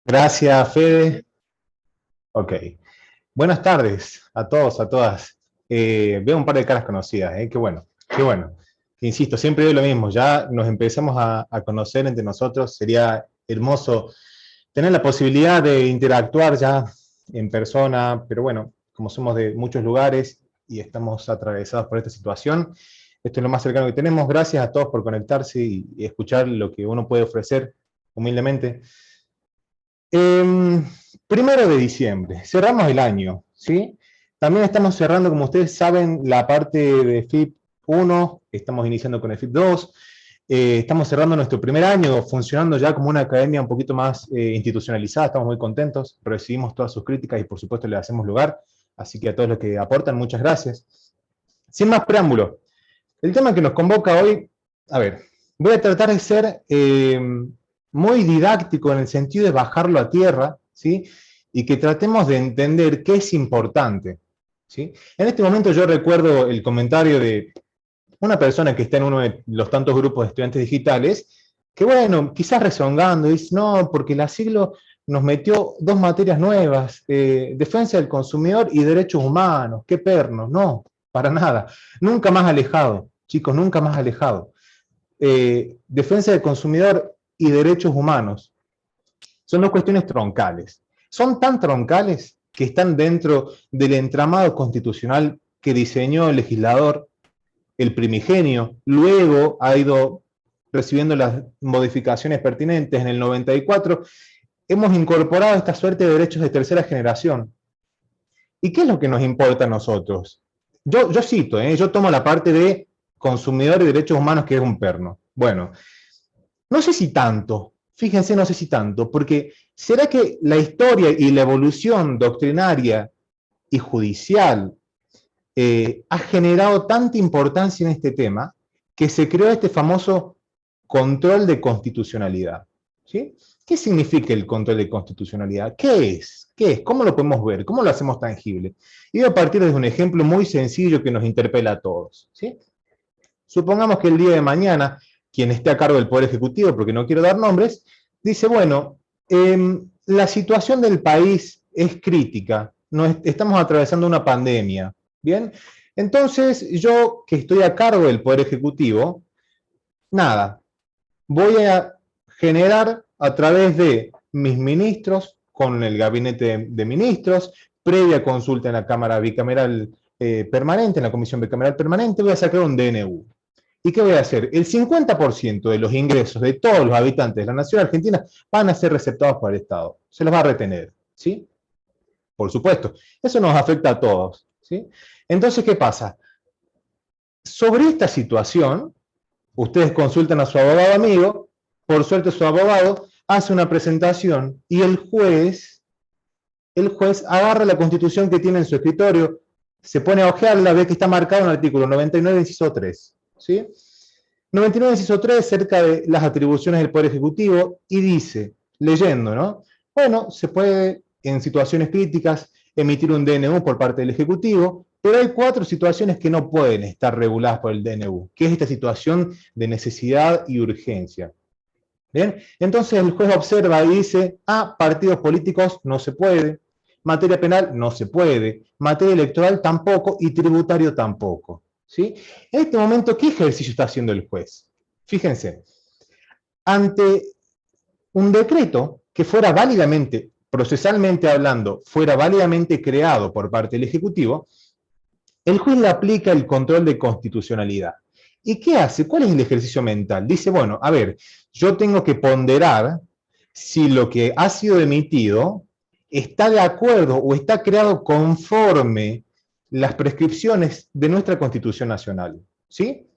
Gracias, Fede. Ok. Buenas tardes a todos, a todas. Veo un par de caras conocidas, ¿eh? Qué bueno, qué bueno. Insisto, siempre digo lo mismo, ya nos empezamos a conocer entre nosotros. Sería hermoso tener la posibilidad de interactuar ya en persona, pero bueno, como somos de muchos lugares y estamos atravesados por esta situación, esto es lo más cercano que tenemos. Gracias a todos por conectarse y escuchar lo que uno puede ofrecer humildemente. Primero de diciembre, cerramos el año, ¿sí? También estamos cerrando, como ustedes saben, la parte de FIP 1, estamos iniciando con el FIP 2, estamos cerrando nuestro primer año, funcionando ya como una academia un poquito más institucionalizada, estamos muy contentos, recibimos todas sus críticas y por supuesto le hacemos lugar, así que a todos los que aportan, muchas gracias. Sin más preámbulo, el tema que nos convoca hoy, a ver, voy a tratar de ser muy didáctico en el sentido de bajarlo a tierra, ¿sí? Y que tratemos de entender qué es importante, ¿sí? En este momento yo recuerdo el comentario de una persona que está en uno de los tantos grupos de estudiantes digitales, que bueno, quizás rezongando, dice, no, porque la siglo nos metió dos materias nuevas, defensa del consumidor y derechos humanos, qué pernos, no, para nada, nunca más alejado, chicos, nunca más alejado. Defensa del consumidor y derechos humanos son dos cuestiones troncales. Son tan troncales que están dentro del entramado constitucional que diseñó el legislador, el primigenio, luego ha ido recibiendo las modificaciones pertinentes en el 94, hemos incorporado esta suerte de derechos de tercera generación. ¿Y qué es lo que nos importa a nosotros? Yo cito, yo tomo la parte de consumidor y derechos humanos, que es un perno. Bueno, no sé si tanto, fíjense, no sé si tanto, porque ¿será que la historia y la evolución doctrinaria y judicial ha generado tanta importancia en este tema que se creó este famoso control de constitucionalidad? ¿Sí? ¿Qué significa el control de constitucionalidad? ¿Qué es? ¿Qué es? ¿Cómo lo podemos ver? ¿Cómo lo hacemos tangible? Y voy a partir de un ejemplo muy sencillo que nos interpela a todos. ¿Sí? Supongamos que el día de mañana, quien esté a cargo del Poder Ejecutivo, porque no quiero dar nombres, dice, bueno, la situación del país es crítica, estamos atravesando una pandemia, ¿bien? Entonces, yo que estoy a cargo del Poder Ejecutivo, nada, voy a generar a través de mis ministros, con el gabinete de ministros, previa consulta en la Cámara Bicameral Permanente, en la Comisión Bicameral Permanente, voy a sacar un DNU. ¿Y qué voy a hacer? El 50% de los ingresos de todos los habitantes de la nación argentina van a ser receptados por el Estado. Se los va a retener, ¿sí? Por supuesto. Eso nos afecta a todos, ¿sí? Entonces, ¿qué pasa? Sobre esta situación, ustedes consultan a su abogado amigo, por suerte su abogado hace una presentación y el juez agarra la constitución que tiene en su escritorio, se pone a ojearla, ve que está marcado en el artículo 99, inciso 3, ¿sí? 99, inciso 3, cerca de las atribuciones del Poder Ejecutivo, y dice, leyendo, ¿no? Bueno, se puede, en situaciones críticas, emitir un DNU por parte del Ejecutivo, pero hay 4 situaciones que no pueden estar reguladas por el DNU, que es esta situación de necesidad y urgencia. ¿Bien? Entonces el juez observa y dice, partidos políticos no se puede, materia penal no se puede, materia electoral tampoco y tributario tampoco. ¿Sí? En este momento, ¿qué ejercicio está haciendo el juez? Fíjense, ante un decreto que fuera válidamente, procesalmente hablando, fuera válidamente creado por parte del Ejecutivo, el juez le aplica el control de constitucionalidad. ¿Y qué hace? ¿Cuál es el ejercicio mental? Dice, bueno, a ver, yo tengo que ponderar si lo que ha sido emitido está de acuerdo o está creado conforme las prescripciones de nuestra Constitución Nacional. ¿Sí?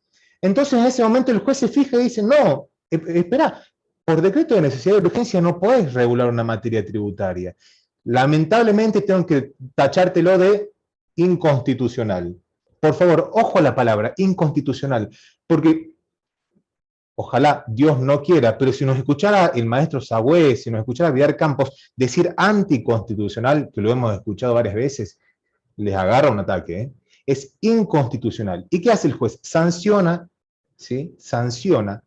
Entonces en ese momento el juez se fija y dice, no, espera, por decreto de necesidad de urgencia no podés regular una materia tributaria. Lamentablemente tengo que tachártelo de inconstitucional. Por favor, ojo a la palabra, inconstitucional, porque ojalá Dios no quiera, pero si nos escuchara el maestro Sagüe, si nos escuchara Vidal Campos decir anticonstitucional, que lo hemos escuchado varias veces, les agarra un ataque, ¿eh? Es inconstitucional. ¿Y qué hace el juez? Sanciona, ¿sí? Sanciona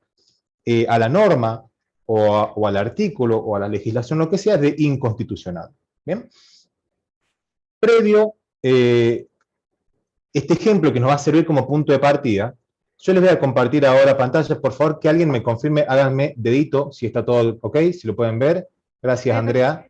a la norma o al artículo o a la legislación, lo que sea, de inconstitucional. ¿Bien? Previo, este ejemplo que nos va a servir como punto de partida, yo les voy a compartir ahora pantalla, por favor, que alguien me confirme, háganme dedito, si está todo ok, si lo pueden ver. Gracias, Andrea.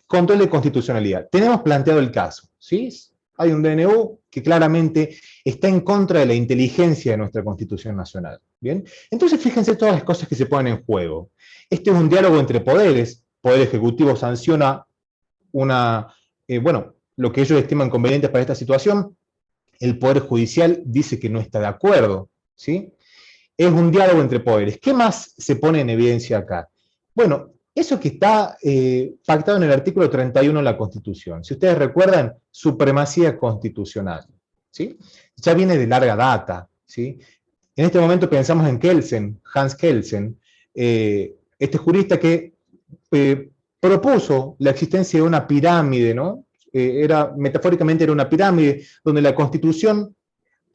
Control de constitucionalidad. Tenemos planteado el caso, ¿sí? Hay un DNU que claramente está en contra de la inteligencia de nuestra Constitución Nacional, ¿bien? Entonces, fíjense todas las cosas que se ponen en juego. Este es un diálogo entre poderes. Poder Ejecutivo sanciona bueno, lo que ellos estiman conveniente para esta situación. El Poder Judicial dice que no está de acuerdo, ¿sí? Es un diálogo entre poderes. ¿Qué más se pone en evidencia acá? Bueno, eso que está pactado en el artículo 31 de la Constitución. Si ustedes recuerdan, supremacía constitucional, ¿sí? Ya viene de larga data, ¿sí? En este momento pensamos en Kelsen, Hans Kelsen, este jurista que propuso la existencia de una pirámide, ¿no? Metafóricamente era una pirámide donde la Constitución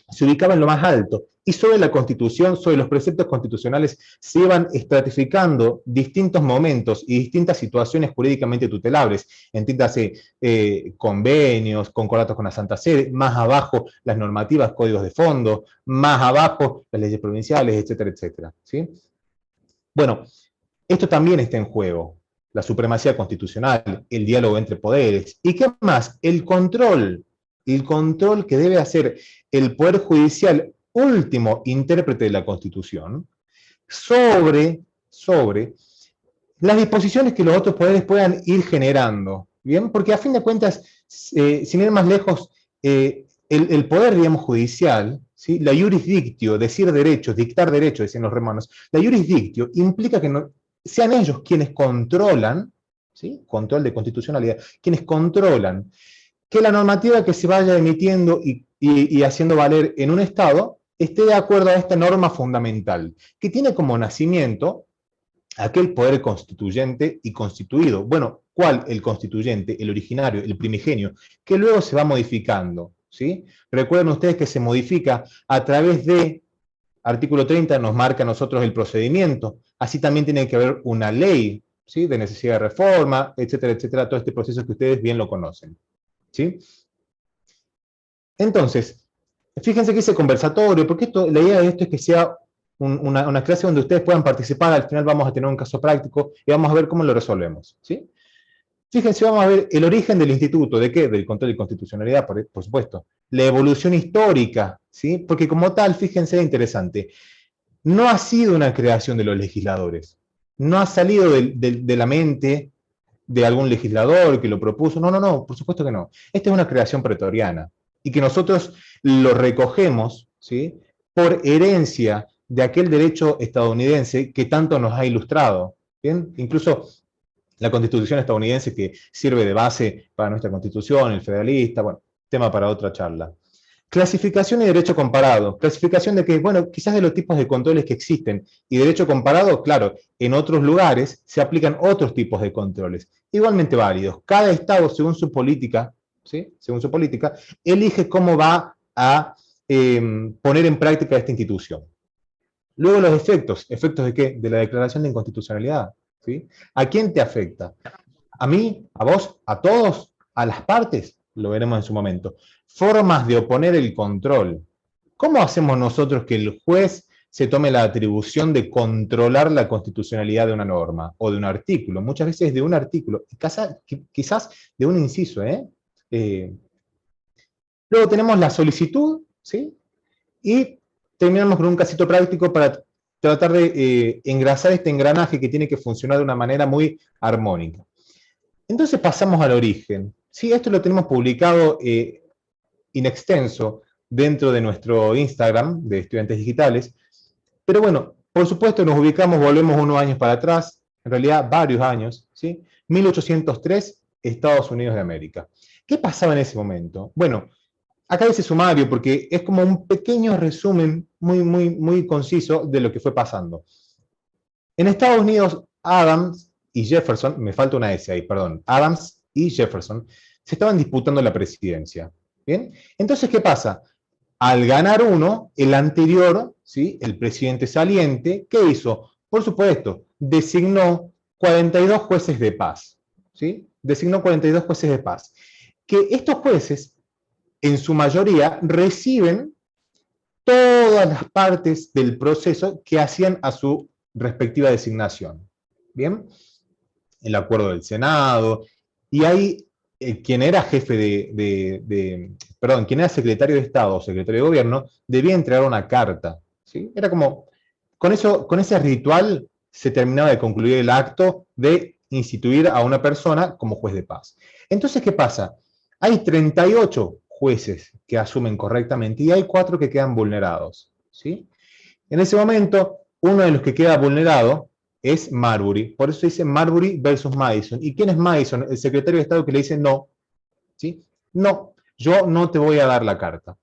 se ubicaba en lo más alto, y sobre la Constitución, sobre los preceptos constitucionales, se iban estratificando distintos momentos y distintas situaciones jurídicamente tutelables, entiéndase convenios, concordatos con la Santa Sede, más abajo las normativas, códigos de fondo, más abajo las leyes provinciales, etcétera, etcétera, ¿sí? Bueno, esto también está en juego, la supremacía constitucional, el diálogo entre poderes, ¿y qué más? El control que debe hacer el Poder Judicial, último intérprete de la Constitución, sobre las disposiciones que los otros poderes puedan ir generando, ¿bien? Porque a fin de cuentas, sin ir más lejos, el poder, digamos, judicial, ¿sí? La jurisdictio, decir derechos, dictar derechos, decían los romanos, la jurisdictio implica que no, sean ellos quienes controlan, ¿sí? Control de constitucionalidad, quienes controlan que la normativa que se vaya emitiendo y haciendo valer en un Estado esté de acuerdo a esta norma fundamental, que tiene como nacimiento aquel poder constituyente y constituido. Bueno, ¿cuál el constituyente? El originario, el primigenio, que luego se va modificando, ¿sí? Recuerden ustedes que se modifica a través de, artículo 30 nos marca a nosotros el procedimiento, así también tiene que haber una ley, ¿sí? De necesidad de reforma, etcétera, etcétera, todo este proceso que ustedes bien lo conocen, ¿sí? Entonces, fíjense que ese conversatorio, porque la idea de esto es que sea una clase donde ustedes puedan participar, al final vamos a tener un caso práctico y vamos a ver cómo lo resolvemos, ¿sí? Fíjense, vamos a ver el origen del instituto, ¿de qué? Del control de constitucionalidad, por supuesto. La evolución histórica, ¿sí? Porque como tal, fíjense, es interesante, no ha sido una creación de los legisladores, no ha salido de la mente de algún legislador que lo propuso, no, por supuesto que no. Esta es una creación pretoriana, y que nosotros lo recogemos, ¿sí? Por herencia de aquel derecho estadounidense que tanto nos ha ilustrado, ¿bien? Incluso la Constitución estadounidense que sirve de base para nuestra Constitución, el federalista, bueno, tema para otra charla. Clasificación y derecho comparado. Clasificación de que, bueno, quizás de los tipos de controles que existen. Y derecho comparado, claro, en otros lugares se aplican otros tipos de controles, igualmente válidos. Cada Estado, según su política, ¿sí? Según su política, elige cómo va a poner en práctica esta institución. Luego los efectos. ¿Efectos de qué? De la declaración de inconstitucionalidad, ¿sí? ¿A quién te afecta? ¿A mí? ¿A vos? ¿A todos? ¿A las partes? Lo veremos en su momento. Formas de oponer el control. ¿Cómo hacemos nosotros que el juez se tome la atribución de controlar la constitucionalidad de una norma o de un artículo? Muchas veces de un artículo, quizás de un inciso, Luego tenemos la solicitud, ¿sí? Y terminamos con un casito práctico para tratar de engrasar este engranaje que tiene que funcionar de una manera muy armónica. Entonces pasamos al origen. Sí, esto lo tenemos publicado in extenso dentro de nuestro Instagram de Estudiantes Digitales. Pero bueno, por supuesto nos ubicamos, volvemos unos años para atrás, en realidad varios años, ¿sí? 1803, Estados Unidos de América. ¿Qué pasaba en ese momento? Bueno, acá dice sumario porque es como un pequeño resumen muy conciso de lo que fue pasando. En Estados Unidos, Adams y Jefferson, me falta una S ahí, perdón, Adams y Jefferson, se estaban disputando la presidencia. ¿Bien? Entonces, ¿qué pasa? Al ganar uno, el anterior, ¿sí? El presidente saliente, ¿qué hizo? Por supuesto, designó 42 jueces de paz, ¿sí? Designó 42 jueces de paz. Que estos jueces, en su mayoría, reciben todas las partes del proceso que hacían a su respectiva designación. ¿Bien? El acuerdo del Senado, y ahí quien era jefe perdón, quien era secretario de Estado o secretario de Gobierno, debía entregar una carta, ¿sí? Era como, con ese ritual se terminaba de concluir el acto de instituir a una persona como juez de paz. Entonces, ¿qué pasa? Hay 38 jueces que asumen correctamente y hay 4 que quedan vulnerados, ¿sí? En ese momento, uno de los que queda vulnerado es Marbury. Por eso dice Marbury versus Madison. ¿Y quién es Madison? El secretario de Estado que le dice no, ¿sí? No, yo no te voy a dar la carta.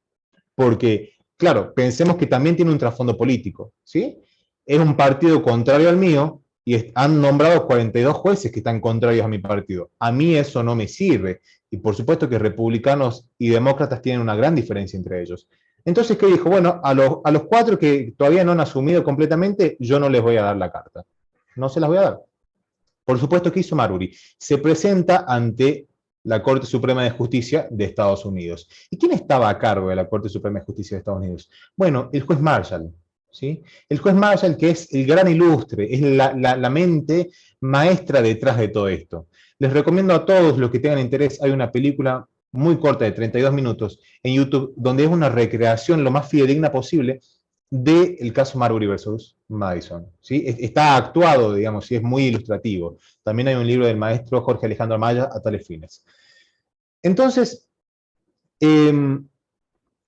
Porque, claro, pensemos que también tiene un trasfondo político, ¿sí? Es un partido contrario al mío y han nombrado 42 jueces que están contrarios a mi partido. A mí eso no me sirve. Y por supuesto que republicanos y demócratas tienen una gran diferencia entre ellos. Entonces, ¿qué dijo? Bueno, a los 4 que todavía no han asumido completamente, yo no les voy a dar la carta. No se las voy a dar. Por supuesto, ¿qué hizo Marbury? Se presenta ante la Corte Suprema de Justicia de Estados Unidos. ¿Y quién estaba a cargo de la Corte Suprema de Justicia de Estados Unidos? Bueno, el juez Marshall. ¿Sí? El juez Marshall, que es el gran ilustre, es la mente maestra detrás de todo esto. Les recomiendo a todos los que tengan interés, hay una película muy corta de 32 minutos en YouTube, donde es una recreación lo más fidedigna posible del caso Marbury versus Madison. ¿Sí? Está actuado, digamos, y es muy ilustrativo. También hay un libro del maestro Jorge Alejandro Amaya a tales fines. Entonces,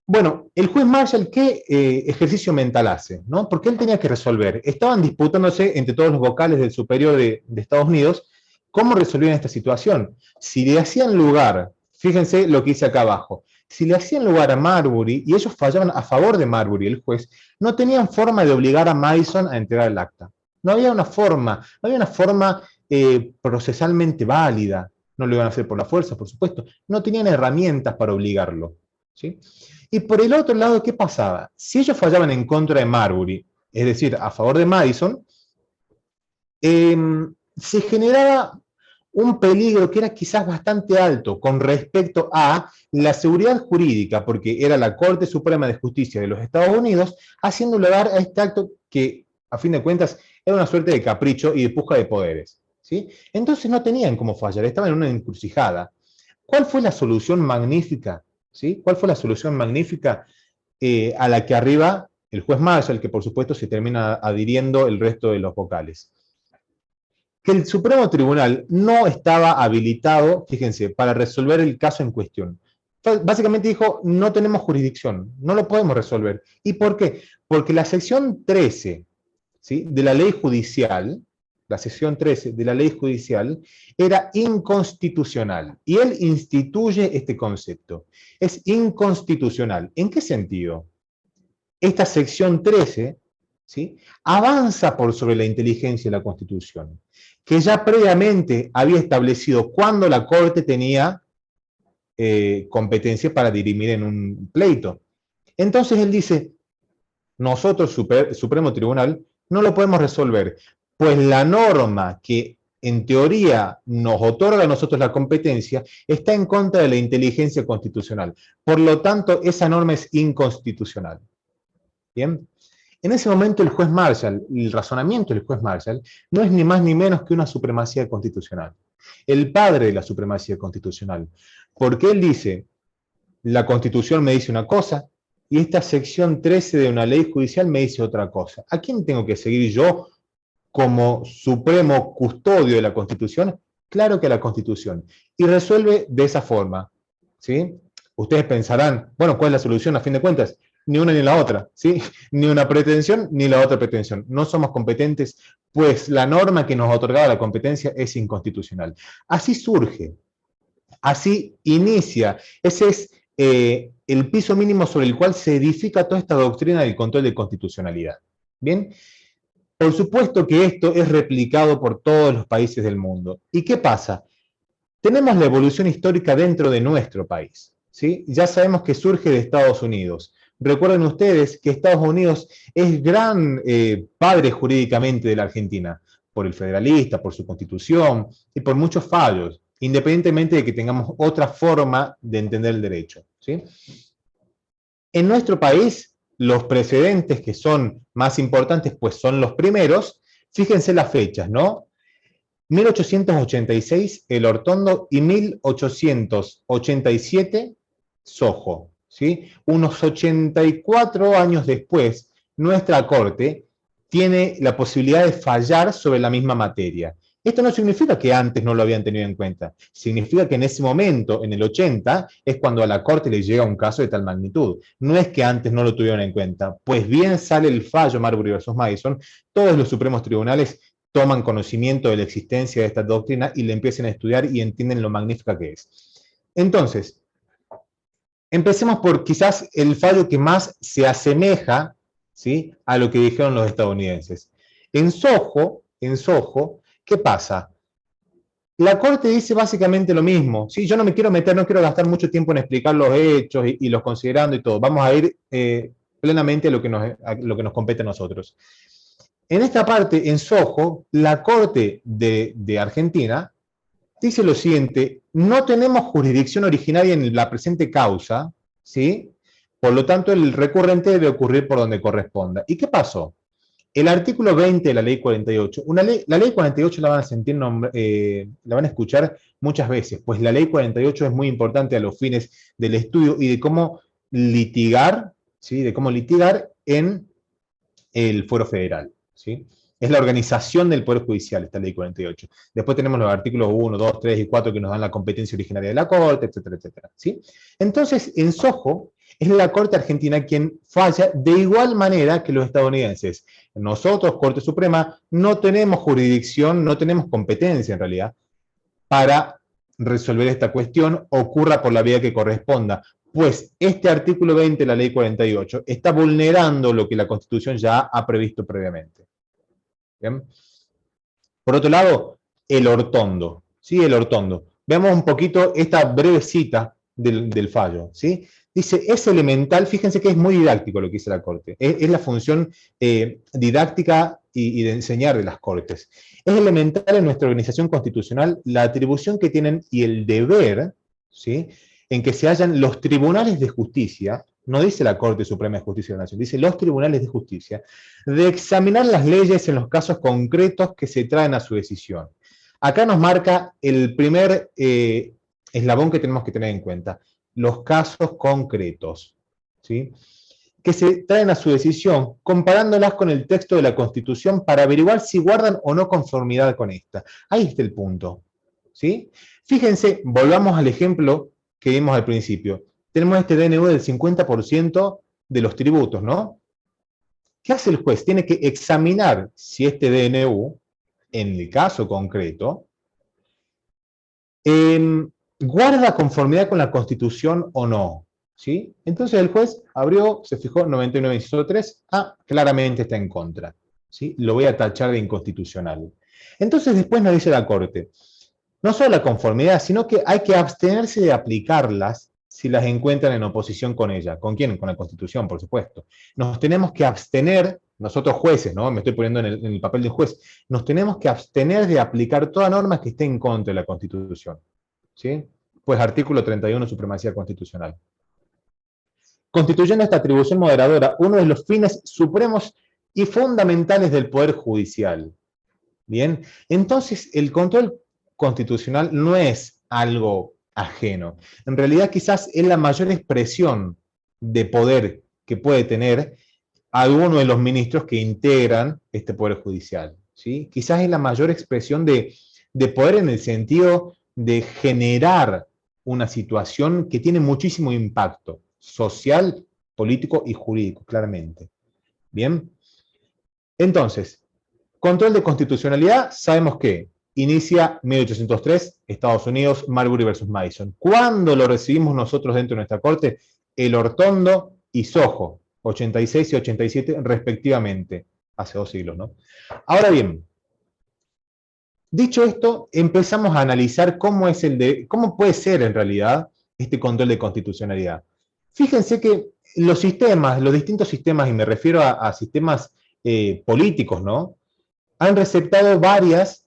bueno, el juez Marshall, ¿qué ejercicio mental hace? ¿No? Porque él tenía que resolver. Estaban disputándose entre todos los vocales del superior de Estados Unidos cómo resolvían esta situación. Si le hacían lugar, fíjense lo que dice acá abajo, si le hacían lugar a Marbury y ellos fallaban a favor de Marbury, el juez, no tenían forma de obligar a Madison a entregar el acta. No había una forma, procesalmente válida. No lo iban a hacer por la fuerza, por supuesto. No tenían herramientas para obligarlo. ¿Sí? Y por el otro lado, ¿qué pasaba? Si ellos fallaban en contra de Marbury, es decir, a favor de Madison, se generaba un peligro que era quizás bastante alto con respecto a la seguridad jurídica, porque era la Corte Suprema de Justicia de los Estados Unidos haciendo lugar a este acto que, a fin de cuentas, era una suerte de capricho y de puja de poderes. ¿Sí? Entonces no tenían cómo fallar, estaban en una encrucijada. ¿Cuál fue la solución magnífica? ¿Sí? ¿Cuál fue la solución magnífica a la que arriba el juez Marshall, que por supuesto se termina adhiriendo el resto de los vocales? Que el Supremo Tribunal no estaba habilitado, fíjense, para resolver el caso en cuestión. Básicamente dijo, no tenemos jurisdicción, no lo podemos resolver. ¿Y por qué? Porque la sección 13, ¿sí?, de la ley judicial, la sección 13 de la ley judicial, era inconstitucional. Y él instituye este concepto. Es inconstitucional. ¿En qué sentido? Esta sección 13, ¿sí?, avanza por sobre la inteligencia de la Constitución, que ya previamente había establecido cuándo la Corte tenía competencia para dirimir en un pleito. Entonces él dice, nosotros, Supremo Tribunal, no lo podemos resolver, pues la norma que en teoría nos otorga a nosotros la competencia está en contra de la inteligencia constitucional. Por lo tanto, esa norma es inconstitucional. ¿Bien? En ese momento el juez Marshall, el razonamiento del juez Marshall, no es ni más ni menos que una supremacía constitucional. El padre de la supremacía constitucional. Porque él dice, la Constitución me dice una cosa, y esta sección 13 de una ley judicial me dice otra cosa. ¿A quién tengo que seguir yo como supremo custodio de la Constitución? Claro que a la Constitución. Y resuelve de esa forma. ¿Sí? Ustedes pensarán, bueno, ¿cuál es la solución a fin de cuentas? Ni una ni la otra, ¿sí? Ni una pretensión ni la otra pretensión. No somos competentes, pues la norma que nos otorgaba la competencia es inconstitucional. Así surge, así inicia. Ese es el piso mínimo sobre el cual se edifica toda esta doctrina del control de constitucionalidad. ¿Bien? Por supuesto que esto es replicado por todos los países del mundo. ¿Y qué pasa? Tenemos la evolución histórica dentro de nuestro país. ¿Sí? Ya sabemos que surge de Estados Unidos. Recuerden ustedes que Estados Unidos es gran padre jurídicamente de la Argentina, por el federalista, por su constitución y por muchos fallos, independientemente de que tengamos otra forma de entender el derecho, ¿sí? En nuestro país, los precedentes que son más importantes, pues son los primeros, fíjense las fechas, ¿no? 1886, el Hortondo, y 1887, Sojo, ¿sí? Unos 84 años después, nuestra Corte tiene la posibilidad de fallar sobre la misma materia. Esto no significa que antes no lo habían tenido en cuenta, significa que en ese momento, en el 80, es cuando a la Corte le llega un caso de tal magnitud. No es que antes no lo tuvieron en cuenta, pues bien sale el fallo Marbury versus Madison, todos los supremos tribunales toman conocimiento de la existencia de esta doctrina y la empiezan a estudiar y entienden lo magnífica que es. Entonces, empecemos por quizás el fallo que más se asemeja, ¿sí?, a lo que dijeron los estadounidenses. En Soho, ¿qué pasa? La Corte dice básicamente lo mismo. ¿Sí? Yo no me quiero meter, no quiero gastar mucho tiempo en explicar los hechos y los considerando y todo. Vamos a ir plenamente a lo que nos compete a nosotros. En esta parte, en Soho, la Corte de Argentina dice lo siguiente: no tenemos jurisdicción originaria en la presente causa, ¿sí? Por lo tanto, el recurrente debe ocurrir por donde corresponda. ¿Y qué pasó? El artículo 20 de la ley 48, la ley 48 la van a sentir, la van a escuchar muchas veces, pues la ley 48 es muy importante a los fines del estudio y de cómo litigar, ¿sí?, de cómo litigar en el fuero federal, ¿sí? Es la organización del Poder Judicial, esta ley 48. Después tenemos los artículos 1, 2, 3 y 4 que nos dan la competencia originaria de la Corte, etcétera, etcétera, ¿sí? Entonces, en Soho, es la Corte Argentina quien falla de igual manera que los estadounidenses. Nosotros, Corte Suprema, no tenemos jurisdicción, no tenemos competencia en realidad para resolver esta cuestión, ocurra por la vía que corresponda, pues este artículo 20 de la ley 48 está vulnerando lo que la Constitución ya ha previsto previamente. ¿Bien? Por otro lado, el Hortondo, ¿sí? El Hortondo. Veamos un poquito esta breve cita del fallo, ¿sí? Dice, es elemental, fíjense que es muy didáctico lo que dice la Corte, es la función didáctica y de enseñar de las Cortes. Es elemental en nuestra organización constitucional la atribución que tienen y el deber, ¿sí?, en que se hallan los tribunales de justicia, no dice la Corte Suprema de Justicia de la Nación, dice los tribunales de justicia, de examinar las leyes en los casos concretos que se traen a su decisión. Acá nos marca el primer eslabón que tenemos que tener en cuenta, los casos concretos, ¿sí?, que se traen a su decisión, comparándolas con el texto de la Constitución para averiguar si guardan o no conformidad con esta. Ahí está el punto, ¿sí? Fíjense, volvamos al ejemplo que vimos al principio. Tenemos este DNU del 50% de los tributos, ¿no? ¿Qué hace el juez? Tiene que examinar si este DNU, en el caso concreto, guarda conformidad con la Constitución o no, ¿sí? Entonces el juez abrió, se fijó, 99, inciso 3, claramente está en contra, ¿sí? Lo voy a tachar de inconstitucional. Entonces después nos dice la Corte, no solo la conformidad, sino que hay que abstenerse de aplicarlas si las encuentran en oposición con ella. ¿Con quién? Con la Constitución, por supuesto. Nos tenemos que abstener, nosotros jueces, ¿no? Me estoy poniendo en el papel de juez, nos tenemos que abstener de aplicar toda norma que esté en contra de la Constitución, ¿sí? Pues artículo 31, supremacía constitucional. Constituyendo esta atribución moderadora uno de los fines supremos y fundamentales del Poder Judicial. Bien, entonces el control constitucional no es algo ajeno. En realidad quizás es la mayor expresión de poder que puede tener alguno de los ministros que integran este Poder Judicial, ¿sí? Quizás es la mayor expresión de poder en el sentido de generar una situación que tiene muchísimo impacto social, político y jurídico, claramente. Bien, entonces, control de constitucionalidad, sabemos que inicia 1803, Estados Unidos, Marbury versus Madison. ¿Cuándo lo recibimos nosotros dentro de nuestra corte? El Hortondo y Soho, 86 y 87 respectivamente, hace 2 siglos, ¿no? Ahora bien, dicho esto, empezamos a analizar cómo puede ser en realidad este control de constitucionalidad. Fíjense que los sistemas, los distintos sistemas, y me refiero a sistemas políticos, ¿no? Han receptado varias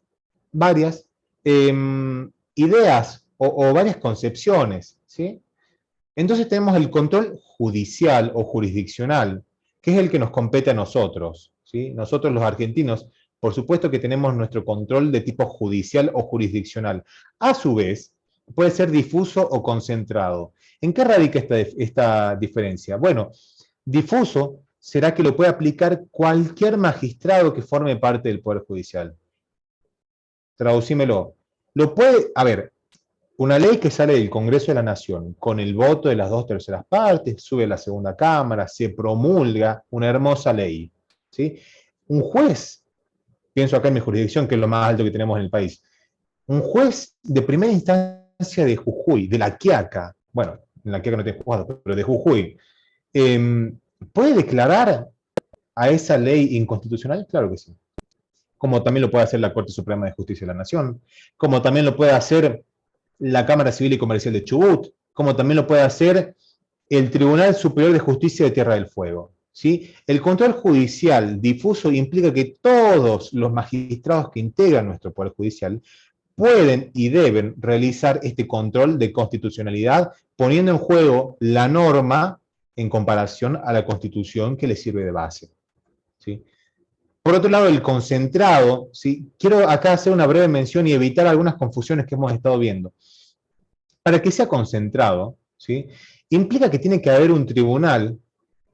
ideas o varias concepciones, ¿sí? Entonces tenemos el control judicial o jurisdiccional, que es el que nos compete a nosotros, ¿sí? Nosotros los argentinos, por supuesto que tenemos nuestro control de tipo judicial o jurisdiccional. A su vez, puede ser difuso o concentrado. ¿En qué radica esta diferencia? Bueno, difuso será que lo puede aplicar cualquier magistrado que forme parte del Poder Judicial. Traducímelo. Lo puede, a ver, una ley que sale del Congreso de la Nación con el voto de las 2/3 partes, sube a la segunda cámara, se promulga una hermosa ley, ¿sí? Un juez, pienso acá en mi jurisdicción, que es lo más alto que tenemos en el país, un juez de primera instancia de Jujuy, de La Quiaca, bueno, en La Quiaca no tiene juzgado, pero de Jujuy, ¿puede declarar a esa ley inconstitucional? Claro que sí. Como también lo puede hacer la Corte Suprema de Justicia de la Nación, como también lo puede hacer la Cámara Civil y Comercial de Chubut, como también lo puede hacer el Tribunal Superior de Justicia de Tierra del Fuego. ¿Sí? El control judicial difuso implica que todos los magistrados que integran nuestro Poder Judicial pueden y deben realizar este control de constitucionalidad, poniendo en juego la norma en comparación a la Constitución que les sirve de base. ¿Sí? Por otro lado, el concentrado, ¿sí? Quiero acá hacer una breve mención y evitar algunas confusiones que hemos estado viendo. Para que sea concentrado, ¿sí? Implica que tiene que haber un tribunal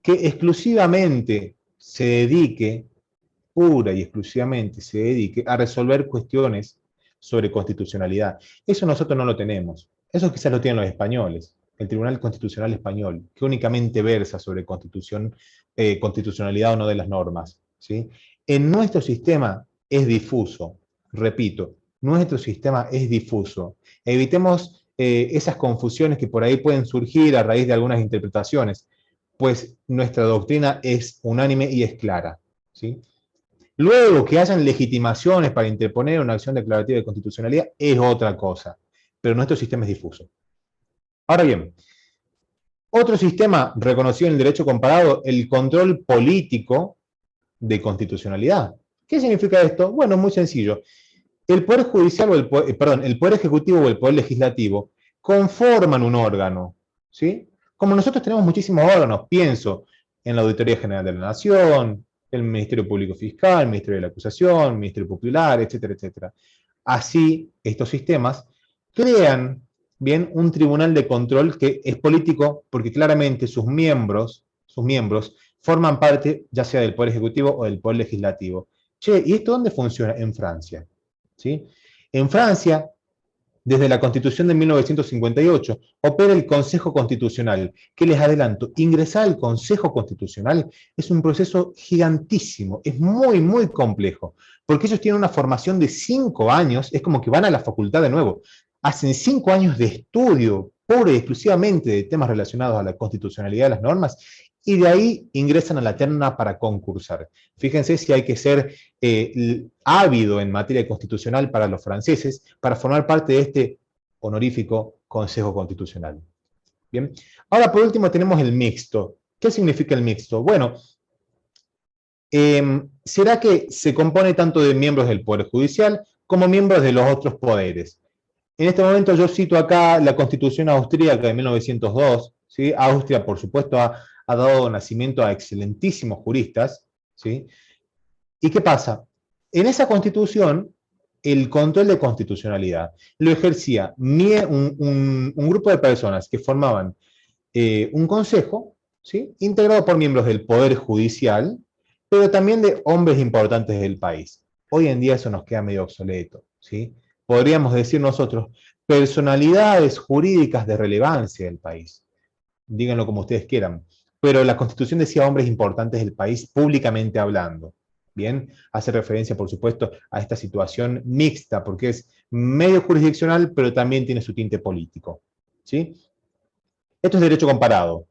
que exclusivamente se dedique, pura y exclusivamente se dedique a resolver cuestiones sobre constitucionalidad. Eso nosotros no lo tenemos. Eso quizás lo tienen los españoles, el Tribunal Constitucional Español, que únicamente versa sobre constitucionalidad o no de las normas, ¿sí? En nuestro sistema es difuso, repito, nuestro sistema es difuso. Evitemos esas confusiones que por ahí pueden surgir a raíz de algunas interpretaciones, pues nuestra doctrina es unánime y es clara, ¿sí? Luego, que hayan legitimaciones para interponer una acción declarativa de constitucionalidad es otra cosa, pero nuestro sistema es difuso. Ahora bien, otro sistema reconocido en el derecho comparado, el control político de constitucionalidad. ¿Qué significa esto? Bueno, muy sencillo. El Poder Judicial o el Poder Ejecutivo o el Poder Legislativo conforman un órgano, ¿sí? Como nosotros tenemos muchísimos órganos, pienso en la Auditoría General de la Nación, el Ministerio Público Fiscal, el Ministerio de la Acusación, el Ministerio Popular, etcétera, etcétera. Así, estos sistemas crean, bien, un tribunal de control que es político porque claramente sus miembros forman parte ya sea del Poder Ejecutivo o del Poder Legislativo. Che, ¿y esto dónde funciona? En Francia. ¿Sí? En Francia, desde la Constitución de 1958, opera el Consejo Constitucional, que les adelanto, ingresar al Consejo Constitucional es un proceso gigantísimo, es muy, muy complejo, porque ellos tienen una formación de 5 años, es como que van a la facultad de nuevo, hacen 5 años de estudio puro y exclusivamente de temas relacionados a la constitucionalidad de las normas, y de ahí ingresan a la terna para concursar. Fíjense si hay que ser ávido en materia constitucional para los franceses para formar parte de este honorífico Consejo Constitucional. Bien. Ahora, por último, tenemos el mixto. ¿Qué significa el mixto? Bueno, será que se compone tanto de miembros del Poder Judicial como miembros de los otros poderes. En este momento yo cito acá la Constitución austríaca de 1902. ¿Sí? Austria, por supuesto, ha dado nacimiento a excelentísimos juristas. ¿Sí? ¿Y qué pasa? En esa Constitución, el control de constitucionalidad lo ejercía un grupo de personas que formaban un consejo, ¿sí? Integrado por miembros del Poder Judicial, pero también de hombres importantes del país. Hoy en día eso nos queda medio obsoleto, ¿sí? Podríamos decir nosotros, personalidades jurídicas de relevancia del país. Díganlo como ustedes quieran. Pero la Constitución decía hombres importantes del país públicamente hablando. Bien, hace referencia, por supuesto, a esta situación mixta, porque es medio jurisdiccional, pero también tiene su tinte político. ¿Sí? Esto es derecho comparado.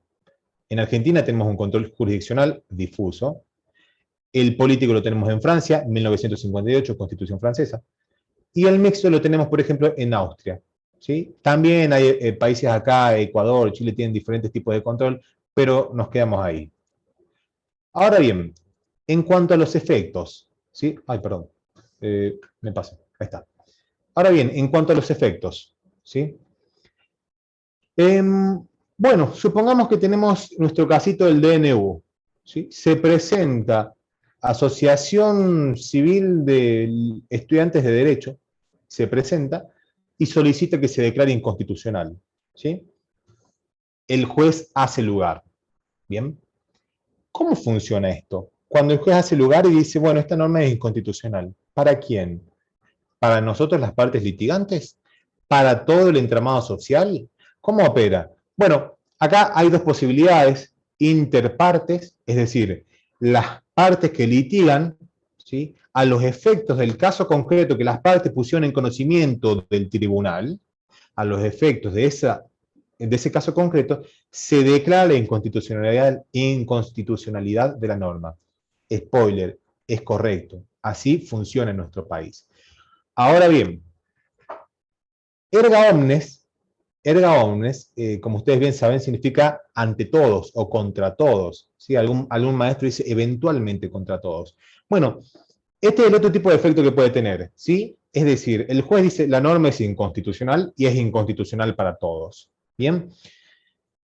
En Argentina tenemos un control jurisdiccional difuso. El político lo tenemos en Francia, 1958, Constitución francesa. Y el mixto lo tenemos, por ejemplo, en Austria. ¿Sí? También hay países acá, Ecuador, Chile, tienen diferentes tipos de control, pero nos quedamos ahí. Ahora bien, en cuanto a los efectos, ¿sí? Ay, perdón, me pasé, ahí está. Ahora bien, en cuanto a los efectos, ¿sí? Bueno, supongamos que tenemos nuestro casito del DNU, ¿sí? Se presenta Asociación Civil de Estudiantes de Derecho, se presenta y solicita que se declare inconstitucional, ¿sí? El juez hace lugar, ¿bien? ¿Cómo funciona esto? Cuando el juez hace lugar y dice, bueno, esta norma es inconstitucional, ¿para quién? ¿Para nosotros las partes litigantes? ¿Para todo el entramado social? ¿Cómo opera? Bueno, acá hay dos posibilidades, interpartes, es decir, las partes que litigan, ¿sí? A los efectos del caso concreto que las partes pusieron en conocimiento del tribunal, a los efectos de ese caso concreto, se declara la inconstitucionalidad de la norma. Spoiler, es correcto. Así funciona en nuestro país. Ahora bien, erga omnes, como ustedes bien saben, significa ante todos o contra todos. ¿Sí? Algún maestro dice eventualmente contra todos. Bueno, este es el otro tipo de efecto que puede tener. ¿Sí? Es decir, el juez dice la norma es inconstitucional y es inconstitucional para todos. ¿Bien?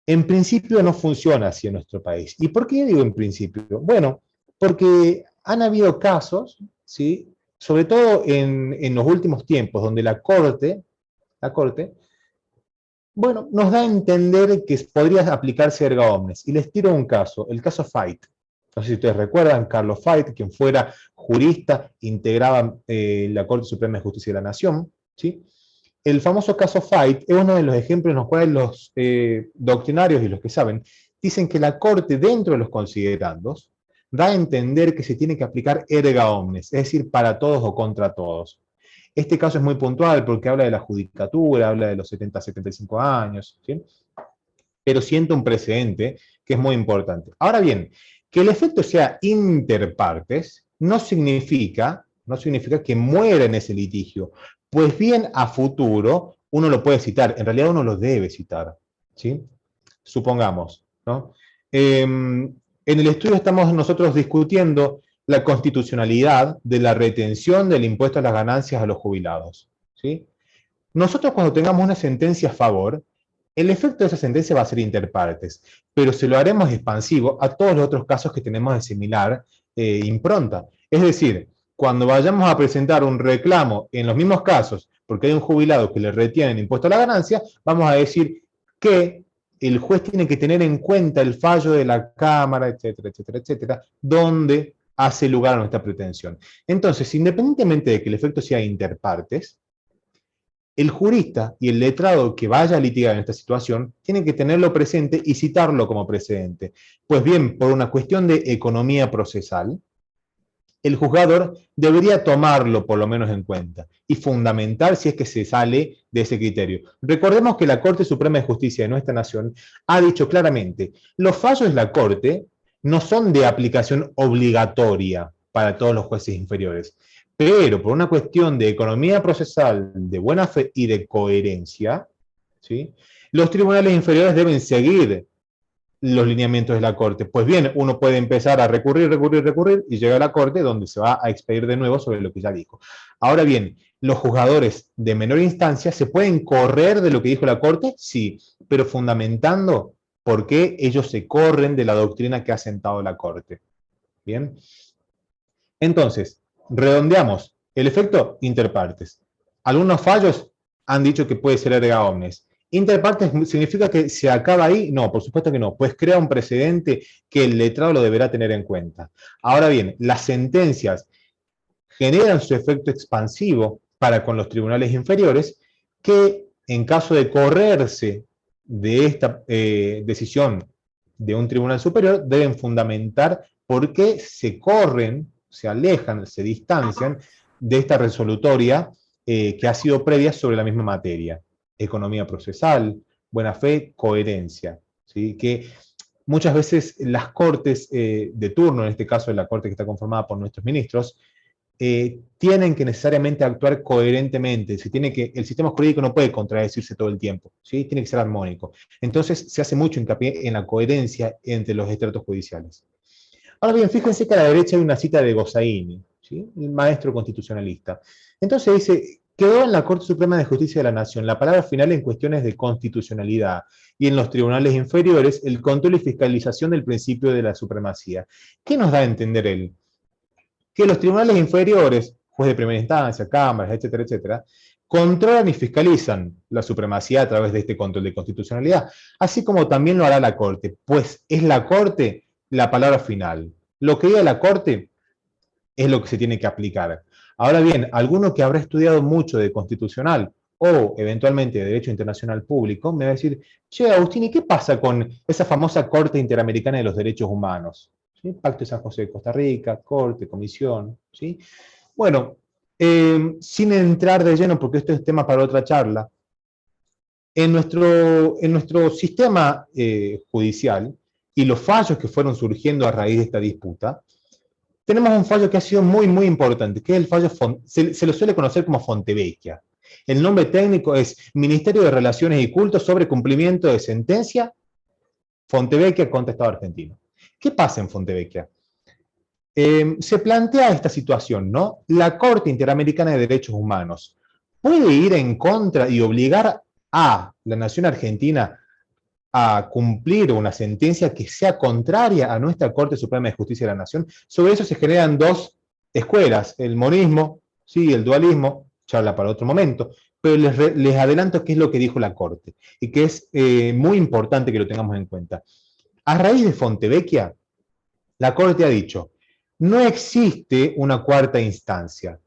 En principio no funciona así en nuestro país. ¿Y por qué digo en principio? Bueno, porque han habido casos, ¿sí? Sobre todo en los últimos tiempos, donde la corte, bueno, nos da a entender que podría aplicarse erga omnes. Y les tiro un caso, el caso Fait. No sé si ustedes recuerdan, Carlos Fait, quien fuera jurista, integraba la Corte Suprema de Justicia de la Nación, ¿sí? El famoso caso Fait es uno de los ejemplos en los cuales los doctrinarios y los que saben dicen que la Corte, dentro de los considerandos, da a entender que se tiene que aplicar erga omnes, es decir, para todos o contra todos. Este caso es muy puntual porque habla de la judicatura, habla de los 70 a 75 años, ¿sí? Pero siento un precedente que es muy importante. Ahora bien, que el efecto sea interpartes no significa que muera en ese litigio, pues bien a futuro uno lo puede citar, en realidad uno lo debe citar, ¿sí? Supongamos, ¿no? En el estudio estamos nosotros discutiendo la constitucionalidad de la retención del impuesto a las ganancias a los jubilados, ¿sí? Nosotros cuando tengamos una sentencia a favor, el efecto de esa sentencia va a ser interpartes, pero se lo haremos expansivo a todos los otros casos que tenemos de similar impronta. Es decir, cuando vayamos a presentar un reclamo en los mismos casos, porque hay un jubilado que le retienen impuesto a la ganancia, vamos a decir que el juez tiene que tener en cuenta el fallo de la Cámara, etcétera, etcétera, etcétera, donde hace lugar a nuestra pretensión. Entonces, independientemente de que el efecto sea interpartes, el jurista y el letrado que vaya a litigar en esta situación tienen que tenerlo presente y citarlo como precedente. Pues bien, por una cuestión de economía procesal, el juzgador debería tomarlo por lo menos en cuenta y fundamentar si es que se sale de ese criterio. Recordemos que la Corte Suprema de Justicia de nuestra nación ha dicho claramente, los fallos de la Corte no son de aplicación obligatoria para todos los jueces inferiores, pero por una cuestión de economía procesal, de buena fe y de coherencia, ¿sí? Los tribunales inferiores deben seguir los lineamientos de la Corte. Pues bien, uno puede empezar a recurrir y llegar a la Corte donde se va a expedir de nuevo sobre lo que ya dijo. Ahora bien, los juzgadores de menor instancia se pueden correr de lo que dijo la Corte, sí, pero fundamentando por qué ellos se corren de la doctrina que ha sentado la Corte. Bien. Entonces, redondeamos. El efecto interpartes. Algunos fallos han dicho que puede ser erga omnes. ¿Interpartes significa que se acaba ahí? No, por supuesto que no. Pues crea un precedente que el letrado lo deberá tener en cuenta. Ahora bien, las sentencias generan su efecto expansivo para con los tribunales inferiores que en caso de correrse de esta decisión de un tribunal superior deben fundamentar por qué se corren, se alejan, se distancian de esta resolutoria que ha sido previa sobre la misma materia. Economía procesal, buena fe, coherencia. ¿Sí? Que muchas veces las cortes de turno, en este caso la corte que está conformada por nuestros ministros, tienen que necesariamente actuar coherentemente. El sistema jurídico no puede contradecirse todo el tiempo, ¿sí? Tiene que ser armónico. Entonces se hace mucho hincapié en la coherencia entre los estratos judiciales. Ahora bien, fíjense que a la derecha hay una cita de Gossaini, ¿sí? El maestro constitucionalista. Entonces dice, quedó en la Corte Suprema de Justicia de la Nación la palabra final en cuestiones de constitucionalidad y en los tribunales inferiores el control y fiscalización del principio de la supremacía. ¿Qué nos da a entender él? Que los tribunales inferiores, juez de primera instancia, cámaras, etcétera, etcétera, controlan y fiscalizan la supremacía a través de este control de constitucionalidad, así como también lo hará la Corte, pues es la Corte la palabra final. Lo que diga la Corte es lo que se tiene que aplicar. Ahora bien, alguno que habrá estudiado mucho de constitucional o eventualmente de derecho internacional público me va a decir, che, Agustín, ¿y qué pasa con esa famosa Corte Interamericana de los Derechos Humanos? ¿Sí? Pacto de San José de Costa Rica, Corte, Comisión, ¿sí? Bueno, sin entrar de lleno, porque esto es tema para otra charla, en nuestro sistema judicial y los fallos que fueron surgiendo a raíz de esta disputa, tenemos un fallo que ha sido muy, muy importante, que es el fallo, se lo suele conocer como Fontevecchia. El nombre técnico es Ministerio de Relaciones y Cultos sobre cumplimiento de sentencia Fontevecchia contra Estado argentino. ¿Qué pasa en Fontevecchia? Se plantea esta situación, ¿no? La Corte Interamericana de Derechos Humanos puede ir en contra y obligar a la nación argentina a cumplir una sentencia que sea contraria a nuestra Corte Suprema de Justicia de la Nación. Sobre eso se generan dos escuelas, el monismo, sí, el dualismo, charla para otro momento, pero les adelanto qué es lo que dijo la Corte y que es muy importante que lo tengamos en cuenta. A raíz de Fontevecchia, la Corte ha dicho, no existe una cuarta instancia.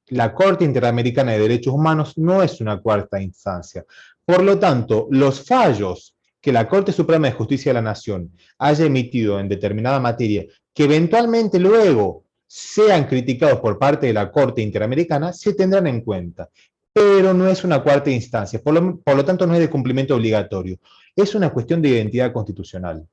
La Corte Interamericana de Derechos Humanos no es una cuarta instancia. Por lo tanto, los fallos que la Corte Suprema de Justicia de la Nación haya emitido en determinada materia, que eventualmente luego sean criticados por parte de la Corte Interamericana, se tendrán en cuenta. Pero no es una cuarta instancia, por lo tanto no es de cumplimiento obligatorio. Es una cuestión de identidad constitucional.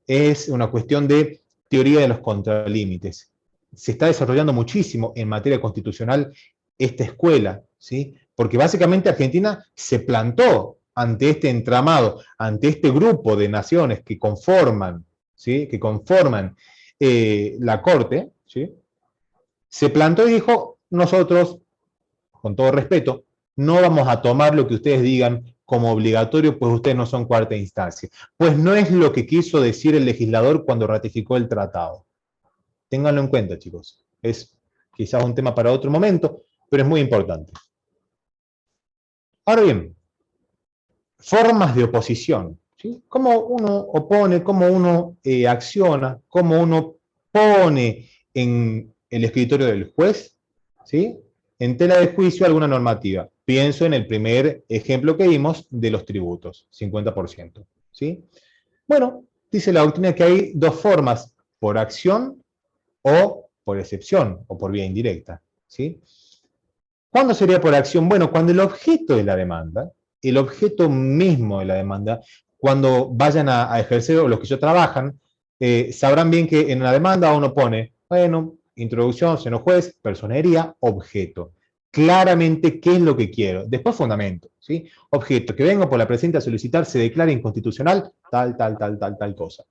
Es una cuestión de teoría de los contralímites. Se está desarrollando muchísimo en materia constitucional esta escuela, ¿sí? Porque básicamente Argentina se plantó ante este entramado, ante este grupo de naciones que conforman, ¿sí? Que conforman la Corte, ¿sí? Se plantó y dijo, nosotros, con todo respeto, no vamos a tomar lo que ustedes digan como obligatorio, pues ustedes no son cuarta instancia. Pues no es lo que quiso decir el legislador cuando ratificó el tratado. Ténganlo en cuenta, chicos. Es quizás un tema para otro momento, pero es muy importante. Ahora bien, formas de oposición, ¿sí? Cómo uno opone, cómo uno acciona, cómo uno pone en el escritorio del juez, ¿sí? En tela de juicio alguna normativa. Pienso en el primer ejemplo que vimos de los tributos, 50%, ¿sí? Bueno, dice la doctrina que hay dos formas, por acción o por excepción, o por vía indirecta, ¿sí? ¿Cuándo sería por acción? Bueno, cuando el objeto de la demanda, el objeto mismo de la demanda, cuando vayan a ejercer o los que ya trabajan, sabrán bien que en la demanda uno pone, bueno, introducción, seno juez, personería, objeto. Claramente, ¿qué es lo que quiero? Después, fundamento, ¿sí? Objeto, que vengo por la presente a solicitar, se declara inconstitucional, tal cosa,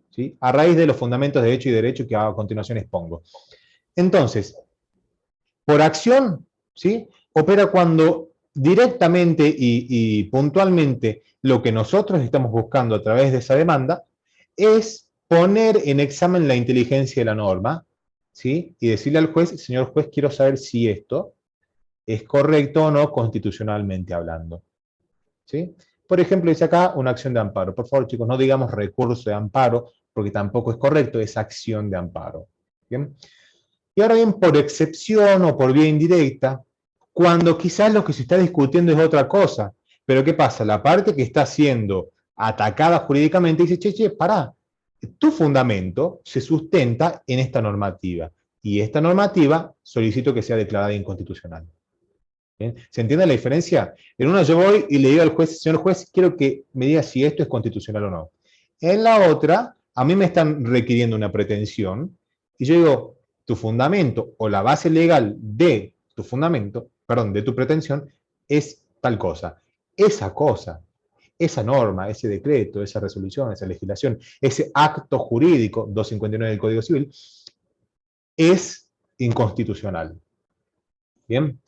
¿sí? A raíz de los fundamentos de hecho y derecho que a continuación expongo. Entonces, por acción, ¿sí? Opera cuando directamente y puntualmente lo que nosotros estamos buscando a través de esa demanda es poner en examen la inteligencia de la norma, ¿sí? Y decirle al juez, señor juez, quiero saber si esto es correcto o no constitucionalmente hablando, ¿sí? Por ejemplo, dice acá una acción de amparo. Por favor, chicos, no digamos recurso de amparo, porque tampoco es correcto, es acción de amparo. ¿Bien? Y ahora bien, por excepción o por vía indirecta, cuando quizás lo que se está discutiendo es otra cosa. Pero ¿qué pasa? La parte que está siendo atacada jurídicamente dice, che, pará, tu fundamento se sustenta en esta normativa. Y esta normativa solicito que sea declarada inconstitucional. ¿Bien? ¿Se entiende la diferencia? En una yo voy y le digo al juez, señor juez, quiero que me diga si esto es constitucional o no. En la otra, a mí me están requiriendo una pretensión, y yo digo, tu fundamento o la base legal de tu fundamento, perdón, de tu pretensión, es tal cosa. Esa cosa, esa norma, ese decreto, esa resolución, esa legislación, ese acto jurídico, 259 del Código Civil, es inconstitucional. Bien.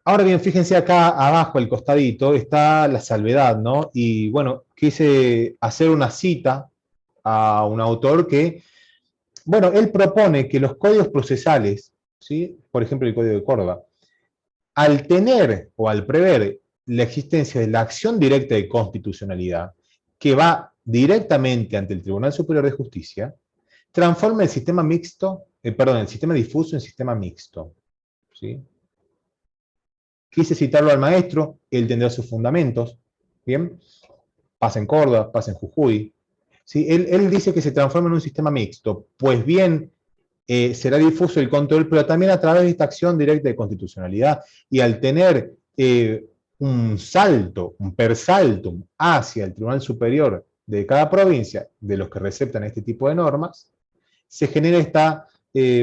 Ahora bien, fíjense acá abajo, al costadito, está la salvedad, ¿no? Y bueno, quise hacer una cita a un autor que, bueno, él propone que los códigos procesales, ¿sí? Por ejemplo, el Código de Córdoba, al tener o al prever la existencia de la acción directa de constitucionalidad, que va directamente ante el Tribunal Superior de Justicia, transforma el sistema mixto, perdón, el sistema difuso en sistema mixto, ¿sí? Quise citarlo al maestro, él tendrá sus fundamentos, ¿bien? Pasa en Córdoba, pasa en Jujuy. ¿Sí? Él dice que se transforma en un sistema mixto, pues bien, será difuso el control, pero también a través de esta acción directa de constitucionalidad, y al tener un salto, un persaltum hacia el Tribunal Superior de cada provincia, de los que receptan este tipo de normas, se genera esta,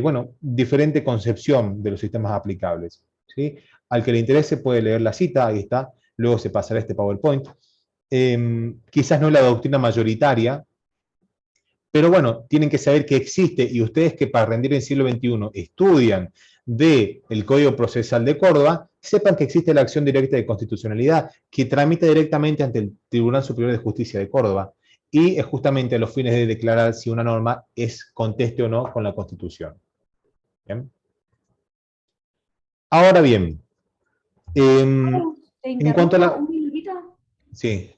bueno, diferente concepción de los sistemas aplicables, ¿sí? Al que le interese puede leer la cita, ahí está, luego se pasará este PowerPoint. Quizás no la doctrina mayoritaria, pero bueno, tienen que saber que existe, y ustedes que para rendir en el siglo XXI estudian del Código Procesal de Córdoba, sepan que existe la acción directa de constitucionalidad, que tramita directamente ante el Tribunal Superior de Justicia de Córdoba, y es justamente a los fines de declarar si una norma es conteste o no con la Constitución. ¿Bien? Ahora bien, ¿Te en cuanto a interrumpo la... un minutito? Sí.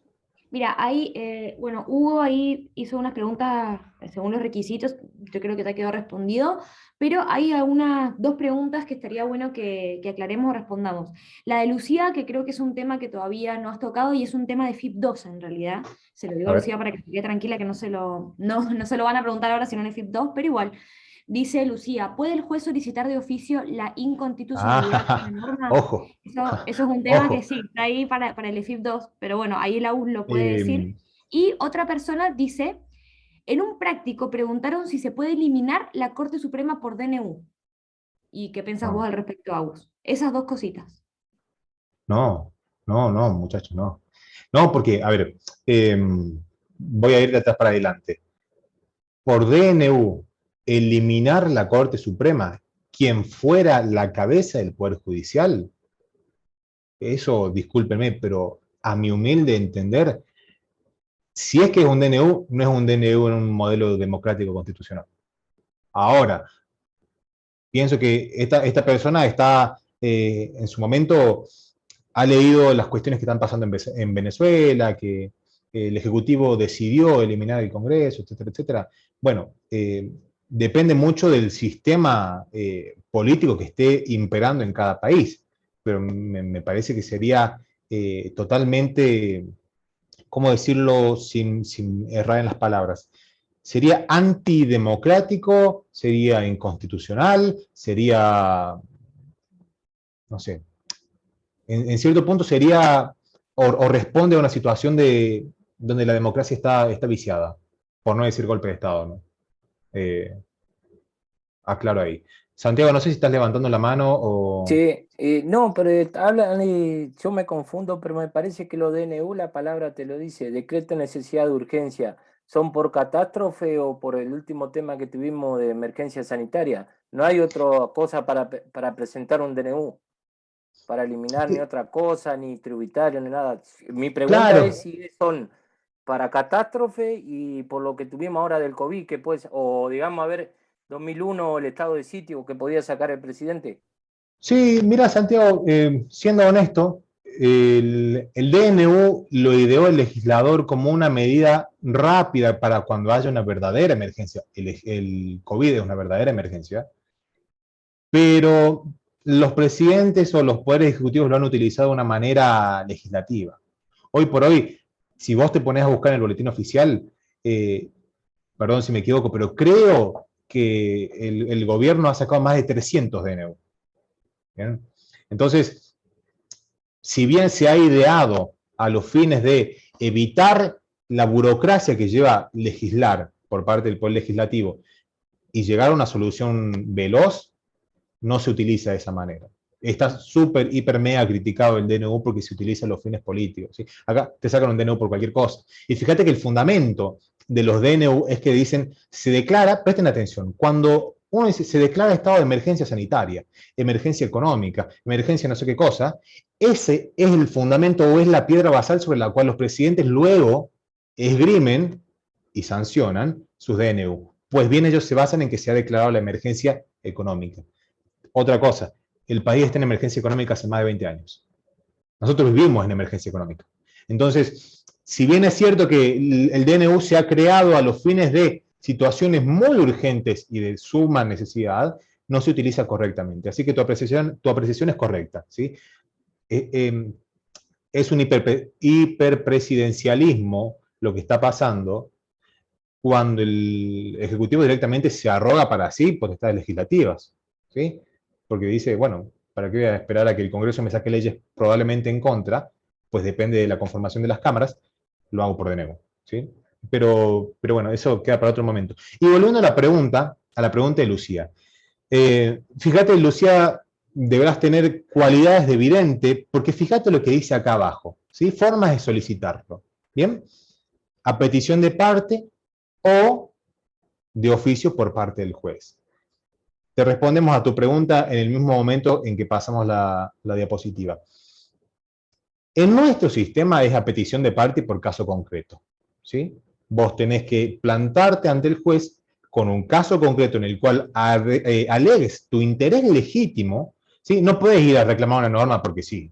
Mira, ahí, bueno, Hugo ahí hizo unas preguntas según los requisitos, yo creo que te ha quedado respondido, pero hay algunas dos preguntas que estaría bueno que aclaremos o respondamos. La de Lucía, que creo que es un tema que todavía no has tocado y es un tema de FIP2 en realidad. Se lo digo A a ver. Lucía para que se quede tranquila, que no se lo van a preguntar ahora sino en el FIP2, pero igual. Dice Lucía, ¿puede el juez solicitar de oficio la inconstitucionalidad de Ah, una norma? ojo, Eso es un tema que ojo. sí, está ahí para el EFIP 2, pero bueno, ahí la U lo puede decir. Eh, Y otra persona dice, en un práctico preguntaron si se puede eliminar la Corte Suprema por DNU. ¿Y qué pensás vos no, al respecto, Agus? Esas dos cositas. no, no, muchachos, no. No, porque, a ver, voy a ir de atrás para adelante. Por DNU, eliminar la Corte Suprema, quien fuera la cabeza del Poder Judicial, eso, discúlpenme, pero a mi humilde entender, si es que es un DNU, no es un DNU en un modelo democrático constitucional. Ahora, pienso que esta persona está, en su momento, ha leído las cuestiones que están pasando en Venezuela, que el Ejecutivo decidió eliminar el Congreso, etcétera, etcétera. Bueno, depende mucho del sistema político que esté imperando en cada país, pero me parece que sería totalmente, ¿cómo decirlo sin errar en las palabras? Sería antidemocrático, sería inconstitucional, sería, no sé, en cierto punto sería o responde a una situación donde la democracia está viciada, por no decir golpe de Estado, ¿no? Eh, aclaro ahí. Santiago, no sé si estás levantando la mano o... Sí, no, pero hablan y yo me confundo, pero me parece que lo DNU, la palabra te lo dice, decreto de necesidad de urgencia. ¿Son por catástrofe o por el último tema que tuvimos de emergencia sanitaria? No hay otra cosa para presentar un DNU, para eliminar ni otra cosa, ni tributario, ni nada. Mi pregunta es Claro, si son para catástrofe y por lo que tuvimos ahora del COVID, que pues, o digamos, a ver, 2001, el estado de sitio que podía sacar el presidente. sí, mira, Santiago, siendo honesto, el DNU lo ideó el legislador como una medida rápida para cuando haya una verdadera emergencia. El COVID es una verdadera emergencia, pero los presidentes o los poderes ejecutivos lo han utilizado de una manera legislativa. Hoy por hoy, si vos te pones a buscar en el boletín oficial, eh, perdón si me equivoco, pero creo que el gobierno ha sacado más de 300 DNU. ¿Bien? Entonces, si bien se ha ideado a los fines de evitar la burocracia que lleva legislar por parte del Poder Legislativo y llegar a una solución veloz, no se utiliza de esa manera. Está súper, hiper, mega criticado el DNU porque se utiliza en los fines políticos, ¿sí? Acá te sacan un DNU por cualquier cosa. Y fíjate que el fundamento de los DNU es que dicen, se declara, presten atención, cuando uno dice, se declara estado de emergencia sanitaria, emergencia económica, emergencia no sé qué cosa, ese es el fundamento o es la piedra basal sobre la cual los presidentes luego esgrimen y sancionan sus DNU. Pues bien, ellos se basan en que se ha declarado la emergencia económica. Otra cosa, el país está en emergencia económica hace más de 20 años. Nosotros vivimos en emergencia económica. Entonces, si bien es cierto que el DNU se ha creado a los fines de situaciones muy urgentes y de suma necesidad, no se utiliza correctamente. Así que tu apreciación es correcta, ¿sí? Es un hiperpresidencialismo lo que está pasando cuando el Ejecutivo directamente se arroga para sí potestades legislativas, ¿sí? Porque dice, bueno, ¿para qué voy a esperar a que el Congreso me saque leyes probablemente en contra? Pues depende de la conformación de las cámaras, lo hago por DNU, ¿sí? Pero bueno, eso queda para otro momento. Y volviendo a la pregunta de Lucía. Fíjate, Lucía, deberás tener cualidades de vidente, porque fíjate lo que dice acá abajo, ¿sí? Formas de solicitarlo, ¿bien? A petición de parte o de oficio por parte del juez. Te respondemos a tu pregunta en el mismo momento en que pasamos la diapositiva. En nuestro sistema es a petición de parte y por caso concreto, ¿sí? Vos tenés que plantarte ante el juez con un caso concreto en el cual alegues tu interés legítimo, ¿sí? No puedes ir a reclamar una norma porque sí,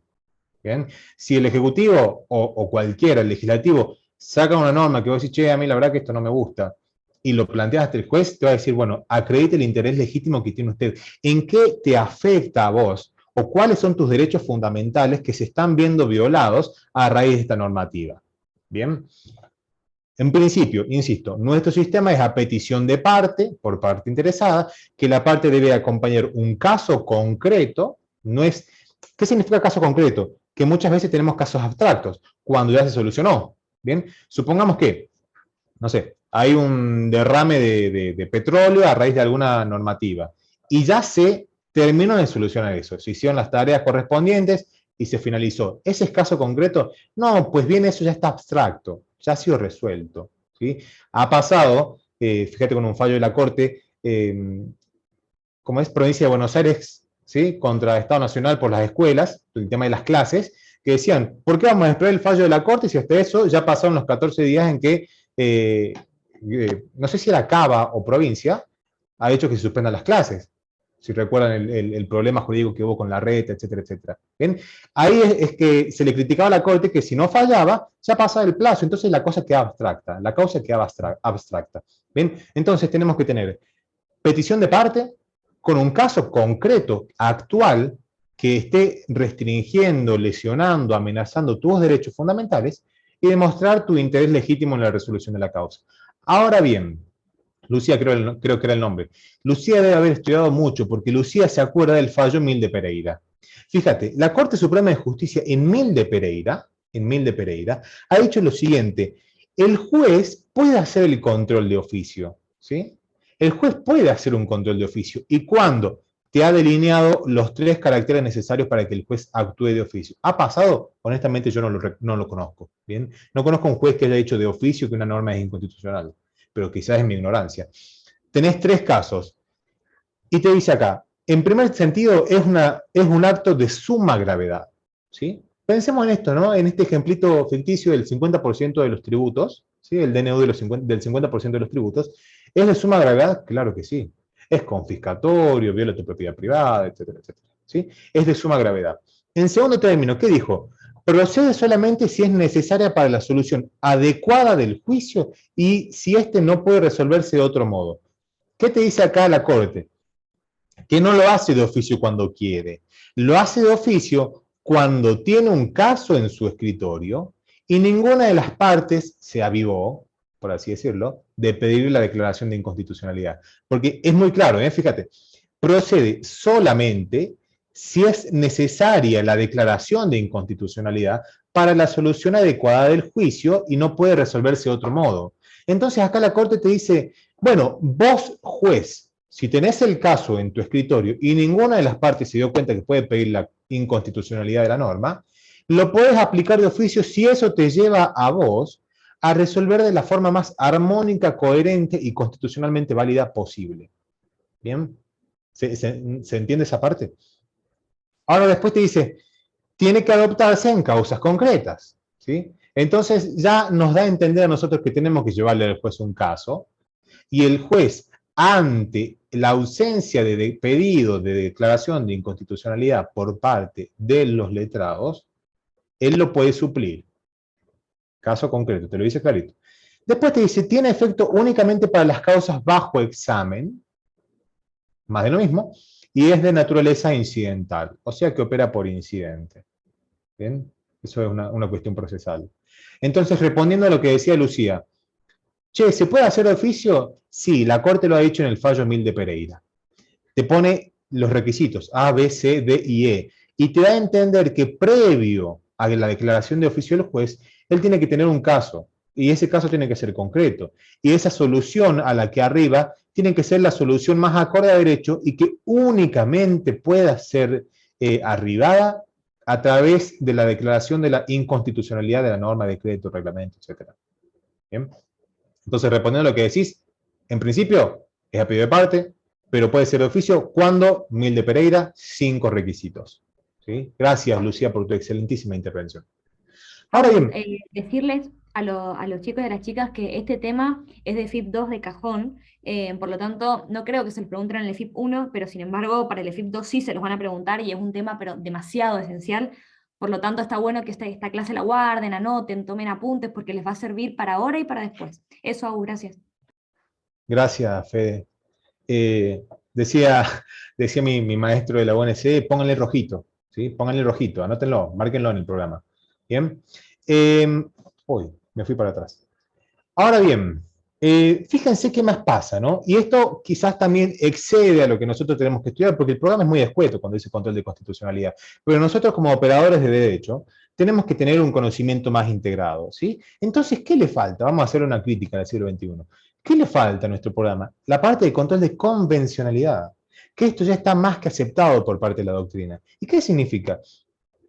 ¿bien? Si el Ejecutivo o cualquiera, el Legislativo, saca una norma que vos decís, che, a mí la verdad que esto no me gusta, y lo planteas ante el juez, te va a decir, bueno, acredite el interés legítimo que tiene usted. ¿En qué te afecta a vos? ¿O cuáles son tus derechos fundamentales que se están viendo violados a raíz de esta normativa? Bien. En principio, insisto, nuestro sistema es a petición de parte, por parte interesada, que la parte debe acompañar un caso concreto. No es, ¿qué significa caso concreto? Que muchas veces tenemos casos abstractos, cuando ya se solucionó. Bien, supongamos que, no sé, hay un derrame de petróleo a raíz de alguna normativa y ya se terminó de solucionar eso. Se hicieron las tareas correspondientes y se finalizó. ¿Ese es caso concreto? No, pues bien, eso ya está abstracto, ya ha sido resuelto, ¿sí? Ha pasado, fíjate con un fallo de la Corte, como es Provincia de Buenos Aires, ¿sí? Contra Estado Nacional por las escuelas, el tema de las clases, que decían, ¿por qué vamos a esperar el fallo de la Corte si hasta eso ya pasaron los 14 días en que no sé si era Cava o provincia, ha hecho que se suspendan las clases? Si recuerdan el problema jurídico que hubo con la red, etcétera, etcétera. ¿Bien? Ahí es que se le criticaba a la Corte que si no fallaba, ya pasaba el plazo, entonces la cosa quedaba abstracta, la causa quedaba abstracta. ¿Bien? Entonces tenemos que tener petición de parte con un caso concreto, actual, que esté restringiendo, lesionando, amenazando tus derechos fundamentales, y demostrar tu interés legítimo en la resolución de la causa. Ahora bien, Lucía creo que era el nombre. Lucía debe haber estudiado mucho, porque Lucía se acuerda del fallo Mil de Pereira. Fíjate, la Corte Suprema de Justicia en Mil de Pereira, ha dicho lo siguiente: el juez puede hacer el control de oficio, ¿sí? El juez puede hacer un control de oficio, y cuando te ha delineado los 3 caracteres necesarios para que el juez actúe de oficio. ¿Ha pasado? Honestamente yo no lo conozco, ¿bien? No conozco un juez que haya dicho de oficio que una norma es inconstitucional, pero quizás es mi ignorancia. Tenés 3 casos, y te dice acá, en primer sentido, es un acto de suma gravedad, ¿sí? Pensemos en esto, ¿no? En este ejemplito ficticio del 50% de los tributos, ¿sí? El DNU del 50% de los tributos, ¿es de suma gravedad? Claro que sí. Es confiscatorio, viola tu propiedad privada, etcétera, etcétera, ¿sí? Es de suma gravedad. En segundo término, ¿qué dijo? Procede solamente si es necesaria para la solución adecuada del juicio y si éste no puede resolverse de otro modo. ¿Qué te dice acá la Corte? Que no lo hace de oficio cuando quiere, lo hace de oficio cuando tiene un caso en su escritorio y ninguna de las partes se avivó, por así decirlo, de pedir la declaración de inconstitucionalidad. Porque es muy claro, fíjate, procede solamente si es necesaria la declaración de inconstitucionalidad para la solución adecuada del juicio y no puede resolverse de otro modo. Entonces acá la Corte te dice, bueno, vos juez, si tenés el caso en tu escritorio y ninguna de las partes se dio cuenta que puede pedir la inconstitucionalidad de la norma, lo puedes aplicar de oficio si eso te lleva a vos a resolver de la forma más armónica, coherente y constitucionalmente válida posible. ¿Bien? ¿Se entiende esa parte? Ahora después te dice, tiene que adoptarse en causas concretas, ¿sí? Entonces ya nos da a entender a nosotros que tenemos que llevarle al juez un caso, y el juez, ante la ausencia de pedido de declaración de inconstitucionalidad por parte de los letrados, él lo puede suplir. Caso concreto, te lo dice clarito. Después te dice, tiene efecto únicamente para las causas bajo examen, más de lo mismo, y es de naturaleza incidental, o sea que opera por incidente. ¿Bien? Eso es una cuestión procesal. Entonces, respondiendo a lo que decía Lucía, che, ¿se puede hacer de oficio? Sí, la Corte lo ha dicho en el fallo 1000 de Pereira. Te pone los requisitos A, B, C, D y E, y te da a entender que previo a la declaración de oficio del juez, él tiene que tener un caso, y ese caso tiene que ser concreto, y esa solución a la que arriba tiene que ser la solución más acorde a derecho y que únicamente pueda ser arribada a través de la declaración de la inconstitucionalidad de la norma, decreto, reglamento, etc. ¿Bien? Entonces, respondiendo a lo que decís, en principio es a pedido de parte, pero puede ser de oficio cuando 1000 de Pereira, 5 requisitos. ¿Sí? Gracias, Lucía, por tu excelentísima intervención. Ahora bien, Decirles a los chicos y a las chicas que este tema es de FIP 2 de cajón, por lo tanto, no creo que se les pregunten en el FIP 1, pero sin embargo, para el FIP 2 sí se los van a preguntar y es un tema pero demasiado esencial. Por lo tanto, está bueno que esta clase la guarden, anoten, tomen apuntes, porque les va a servir para ahora y para después. Eso, Agus, gracias. Gracias, Fede. Decía mi maestro de la UNC, pónganle rojito, ¿sí? Pónganle rojito, anótenlo, márquenlo en el programa. ¿Bien? Uy, me fui para atrás. Ahora bien, fíjense qué más pasa, ¿no? Y esto quizás también excede a lo que nosotros tenemos que estudiar, porque el programa es muy escueto cuando dice control de constitucionalidad. Pero nosotros como operadores de derecho tenemos que tener un conocimiento más integrado, ¿sí? Entonces, ¿qué le falta? Vamos a hacer una crítica al siglo XXI. ¿Qué le falta a nuestro programa? La parte de control de convencionalidad, que esto ya está más que aceptado por parte de la doctrina. ¿Y qué significa?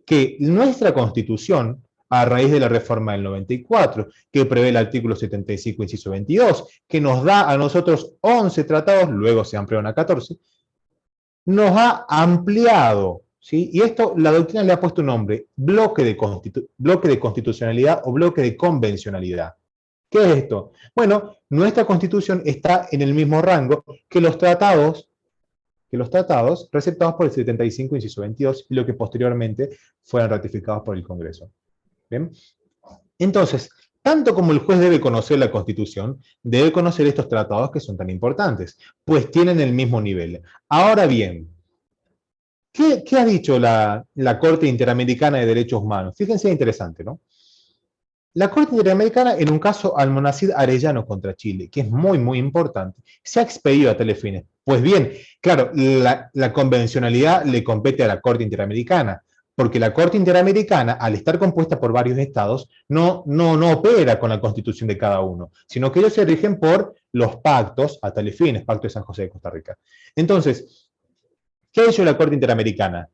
Que nuestra Constitución, a raíz de la reforma del 94, que prevé el artículo 75, inciso 22, que nos da a nosotros 11 tratados, luego se ampliaron a 14, nos ha ampliado, ¿sí? Y esto la doctrina le ha puesto un nombre, bloque de constitucionalidad o bloque de convencionalidad. ¿Qué es esto? Bueno, nuestra Constitución está en el mismo rango que los tratados receptados por el 75, inciso 22, y lo que posteriormente fueron ratificados por el Congreso. ¿Bien? Entonces, tanto como el juez debe conocer la Constitución, debe conocer estos tratados que son tan importantes, pues tienen el mismo nivel. Ahora bien, ¿qué ha dicho la Corte Interamericana de Derechos Humanos? Fíjense, interesante, ¿no? La Corte Interamericana, en un caso Almonacid Arellano contra Chile, que es muy, muy importante, se ha expedido a tales fines. Pues bien, claro, la convencionalidad le compete a la Corte Interamericana, porque la Corte Interamericana, al estar compuesta por varios estados, no opera con la constitución de cada uno, sino que ellos se rigen por los pactos a tales fines, Pacto de San José de Costa Rica. Entonces, ¿qué ha hecho la Corte Interamericana?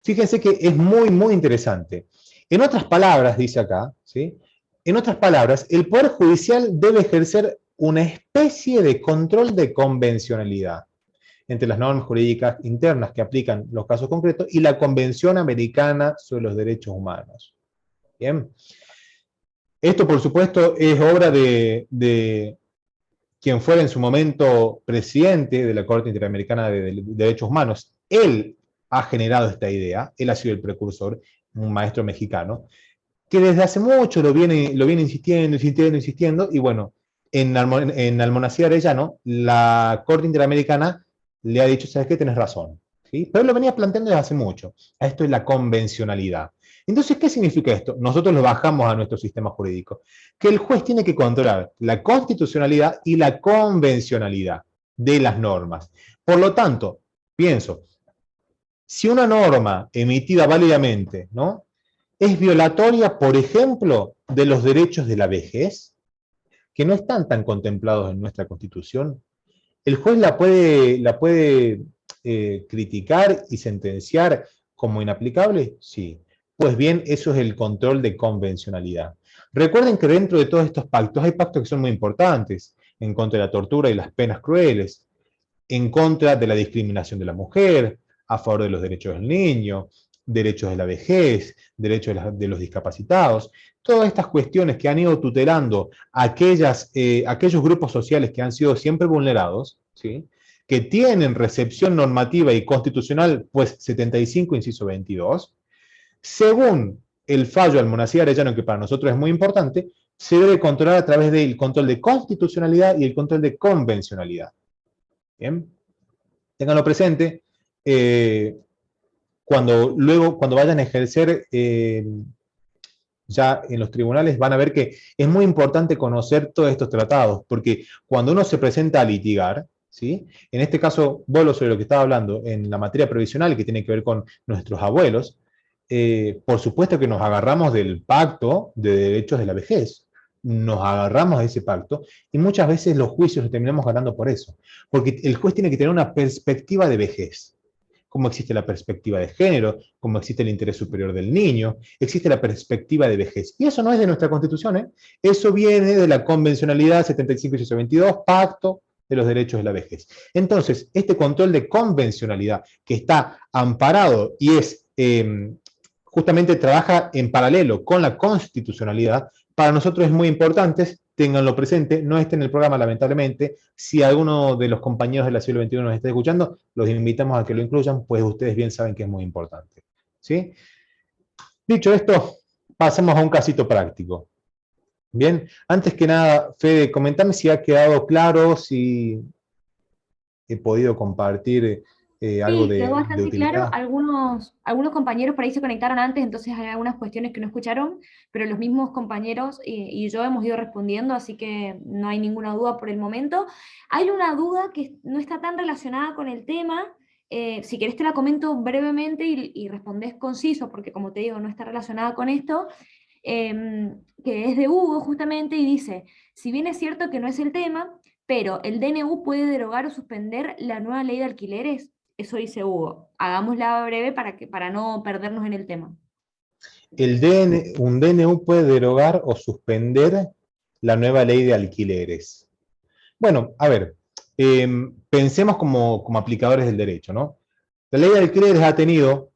Fíjense que es muy, muy interesante. En otras palabras, dice acá, ¿sí? En otras palabras, el Poder Judicial debe ejercer una especie de control de convencionalidad entre las normas jurídicas internas que aplican los casos concretos y la Convención Americana sobre los Derechos Humanos. Bien. Esto, por supuesto, es obra de quien fuera en su momento presidente de la Corte Interamericana de Derechos Humanos. Él ha generado esta idea, él ha sido el precursor, un maestro mexicano, que desde hace mucho lo viene insistiendo, y bueno, en Almonacid Arellano, la Corte Interamericana le ha dicho, ¿sabes qué? Tienes razón. ¿Sí? Pero él lo venía planteando desde hace mucho. Esto es la convencionalidad. Entonces, ¿qué significa esto? Nosotros lo bajamos a nuestro sistema jurídico. Que el juez tiene que controlar la constitucionalidad y la convencionalidad de las normas. Por lo tanto, pienso, si una norma emitida válidamente, ¿no?, es violatoria, por ejemplo, de los derechos de la vejez, que no están tan contemplados en nuestra Constitución, ¿El juez la puede criticar y sentenciar como inaplicable? Sí. Pues bien, eso es el control de convencionalidad. Recuerden que dentro de todos estos pactos hay pactos que son muy importantes, en contra de la tortura y las penas crueles, en contra de la discriminación de la mujer, a favor de los derechos del niño, derechos de la vejez, derechos de los discapacitados. Todas estas cuestiones que han ido tutelando aquellos grupos sociales que han sido siempre vulnerados, ¿sí? Que tienen recepción normativa y constitucional, pues 75, inciso 22, según el fallo Almonacid Arellano, que para nosotros es muy importante, se debe controlar a través del control de constitucionalidad y el control de convencionalidad. Bien, ténganlo presente. Cuando vayan a ejercer ya en los tribunales, van a ver que es muy importante conocer todos estos tratados, porque cuando uno se presenta a litigar, ¿sí? En este caso, Bolo, sobre lo que estaba hablando, en la materia previsional, que tiene que ver con nuestros abuelos, por supuesto que nos agarramos del pacto de derechos de la vejez, nos agarramos de ese pacto, y muchas veces los juicios los terminamos ganando por eso, porque el juez tiene que tener una perspectiva de vejez. Como existe la perspectiva de género, como existe el interés superior del niño, existe la perspectiva de vejez. Y eso no es de nuestra Constitución, ¿eh? Eso viene de la convencionalidad 75 y 122, Pacto de los Derechos de la Vejez. Entonces, este control de convencionalidad que está amparado y justamente trabaja en paralelo con la constitucionalidad, para nosotros es muy importante, ténganlo presente, no está en el programa lamentablemente. Si alguno de los compañeros de la siglo XXI nos está escuchando, los invitamos a que lo incluyan, pues ustedes bien saben que es muy importante. ¿Sí? Dicho esto, pasamos a un casito práctico. Bien, antes que nada, Fede, comentame si ha quedado claro, si he podido compartir algo Sí, quedó de bastante claro. utilidad. Algunos compañeros por ahí se conectaron antes, entonces hay algunas cuestiones que no escucharon, pero los mismos compañeros y yo hemos ido respondiendo, así que no hay ninguna duda por el momento. Hay una duda que no está tan relacionada con el tema. Si querés te la comento brevemente y respondés conciso, porque como te digo, no está relacionada con esto, que es de Hugo justamente y dice, si bien es cierto que no es el tema, pero el DNU puede derogar o suspender la nueva ley de alquileres. Eso dice Hugo. Hagámosla breve para no perdernos en el tema. Un DNU puede derogar o suspender la nueva ley de alquileres. Bueno, a ver, pensemos como aplicadores del derecho, ¿no? La ley de alquileres ha tenido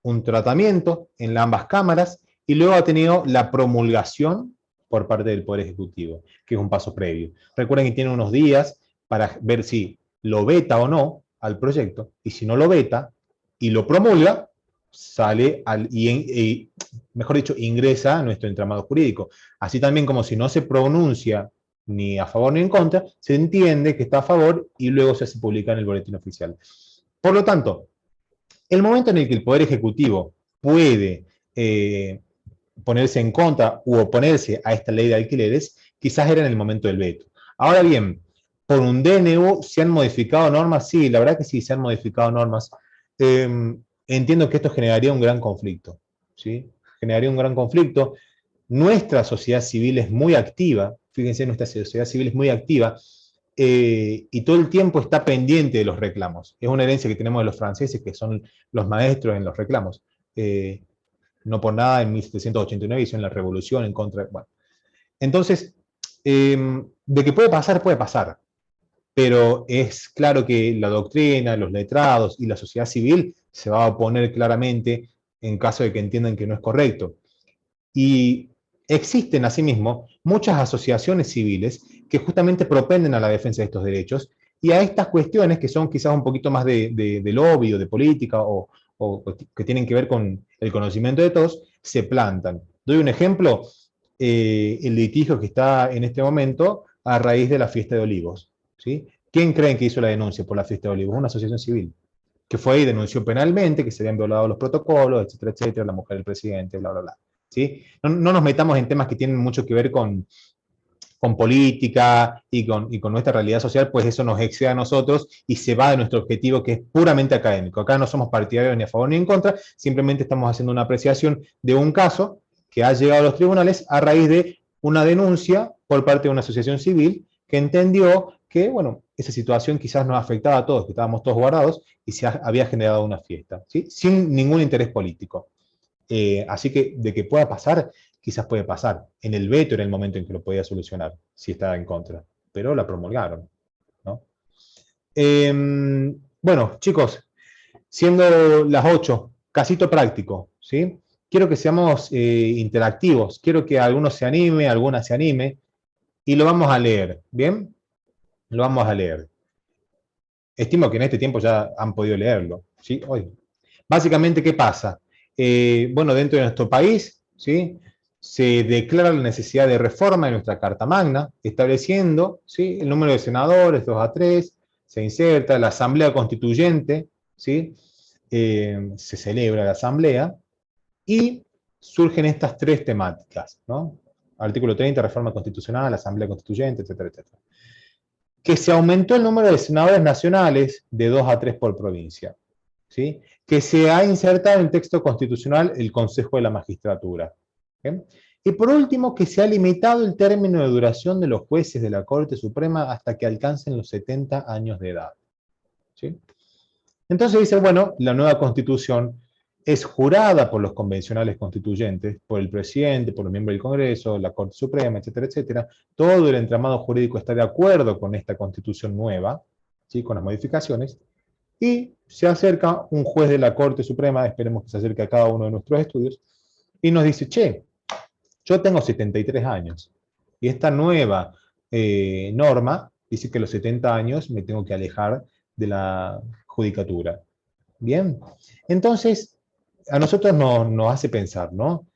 un tratamiento en ambas cámaras y luego ha tenido la promulgación por parte del Poder Ejecutivo, que es un paso previo. Recuerden que tiene unos días para ver si lo veta o no al proyecto, y si no lo veta y lo promulga, sale mejor dicho, ingresa a nuestro entramado jurídico. Así también como si no se pronuncia ni a favor ni en contra, se entiende que está a favor y luego se hace publicar en el boletín oficial. Por lo tanto, el momento en el que el Poder Ejecutivo puede ponerse en contra u oponerse a esta ley de alquileres, quizás era en el momento del veto. Ahora bien, por un DNU, ¿se han modificado normas? Sí, la verdad que sí, se han modificado normas. Entiendo que esto generaría un gran conflicto, ¿sí? Generaría un gran conflicto. Nuestra sociedad civil es muy activa, fíjense, nuestra sociedad civil es muy activa, y todo el tiempo está pendiente de los reclamos. Es una herencia que tenemos de los franceses, que son los maestros en los reclamos. No por nada, en 1789 hicieron la revolución en contra. Bueno. Entonces, de que puede pasar. Pero es claro que la doctrina, los letrados y la sociedad civil se va a oponer claramente en caso de que entiendan que no es correcto. Y existen, asimismo, muchas asociaciones civiles que justamente propenden a la defensa de estos derechos y a estas cuestiones que son quizás un poquito más de lobby o de política o que tienen que ver con el conocimiento de todos, se plantan. Doy un ejemplo, el litigio que está en este momento a raíz de la fiesta de Olivos. ¿Sí? ¿Quién creen que hizo la denuncia por la fiesta de Olivos? Una asociación civil, que fue y denunció penalmente que se habían violado los protocolos, etcétera, etcétera, la mujer del presidente, bla, bla, bla. ¿Sí? No nos metamos en temas que tienen mucho que ver con política y con nuestra realidad social, pues eso nos excede a nosotros y se va de nuestro objetivo, que es puramente académico. Acá no somos partidarios ni a favor ni en contra, simplemente estamos haciendo una apreciación de un caso que ha llegado a los tribunales a raíz de una denuncia por parte de una asociación civil que entendió que, bueno, esa situación quizás nos afectaba a todos, que estábamos todos guardados, y había generado una fiesta, ¿sí? Sin ningún interés político. Así que de que pueda pasar, quizás puede pasar. En el veto era el momento en que lo podía solucionar, si estaba en contra. Pero la promulgaron, ¿no? Bueno, chicos, siendo las 8, casito práctico, ¿sí? Quiero que seamos interactivos, quiero que alguno se anime, alguna se anime, y lo vamos a leer, ¿bien? Lo vamos a leer. Estimo que en este tiempo ya han podido leerlo, ¿sí? Hoy. Básicamente, ¿qué pasa? Bueno, dentro de nuestro país, ¿sí? Se declara la necesidad de reforma de nuestra Carta Magna, estableciendo, ¿sí? El número de senadores, 2 a 3, se inserta la Asamblea Constituyente, ¿sí? Se celebra la Asamblea, y surgen estas 3 temáticas, ¿no? Artículo 30, reforma constitucional, Asamblea Constituyente, etcétera, etcétera. Que se aumentó el número de senadores nacionales de 2 a 3 por provincia, ¿sí? Que se ha insertado en el texto constitucional el Consejo de la Magistratura. ¿Bien? Y por último, que se ha limitado el término de duración de los jueces de la Corte Suprema hasta que alcancen los 70 años de edad. ¿Sí? Entonces dice, bueno, la nueva Constitución es jurada por los convencionales constituyentes, por el presidente, por los miembros del Congreso, la Corte Suprema, etcétera, etcétera. Todo el entramado jurídico está de acuerdo con esta Constitución nueva, ¿sí? Con las modificaciones, y se acerca un juez de la Corte Suprema, esperemos que se acerque a cada uno de nuestros estudios, y nos dice, che, yo tengo 73 años, y esta nueva norma dice que a los 70 años me tengo que alejar de la judicatura. Bien, entonces a nosotros nos hace pensar, ¿no?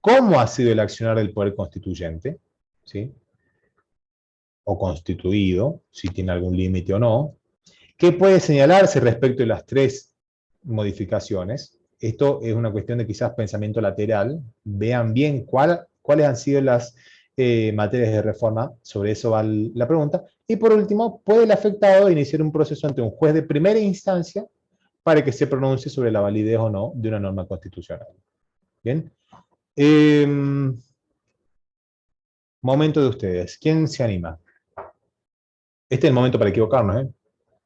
¿Cómo ha sido el accionar del poder constituyente? ¿Sí? O constituido, si tiene algún límite o no. ¿Qué puede señalarse respecto de las 3 modificaciones? Esto es una cuestión de quizás pensamiento lateral. Vean bien cuáles han sido las materias de reforma. Sobre eso va la pregunta. Y por último, ¿puede el afectado iniciar un proceso ante un juez de primera instancia para que se pronuncie sobre la validez o no de una norma constitucional? Bien. Momento de ustedes. ¿Quién se anima? Este es el momento para equivocarnos, ¿eh?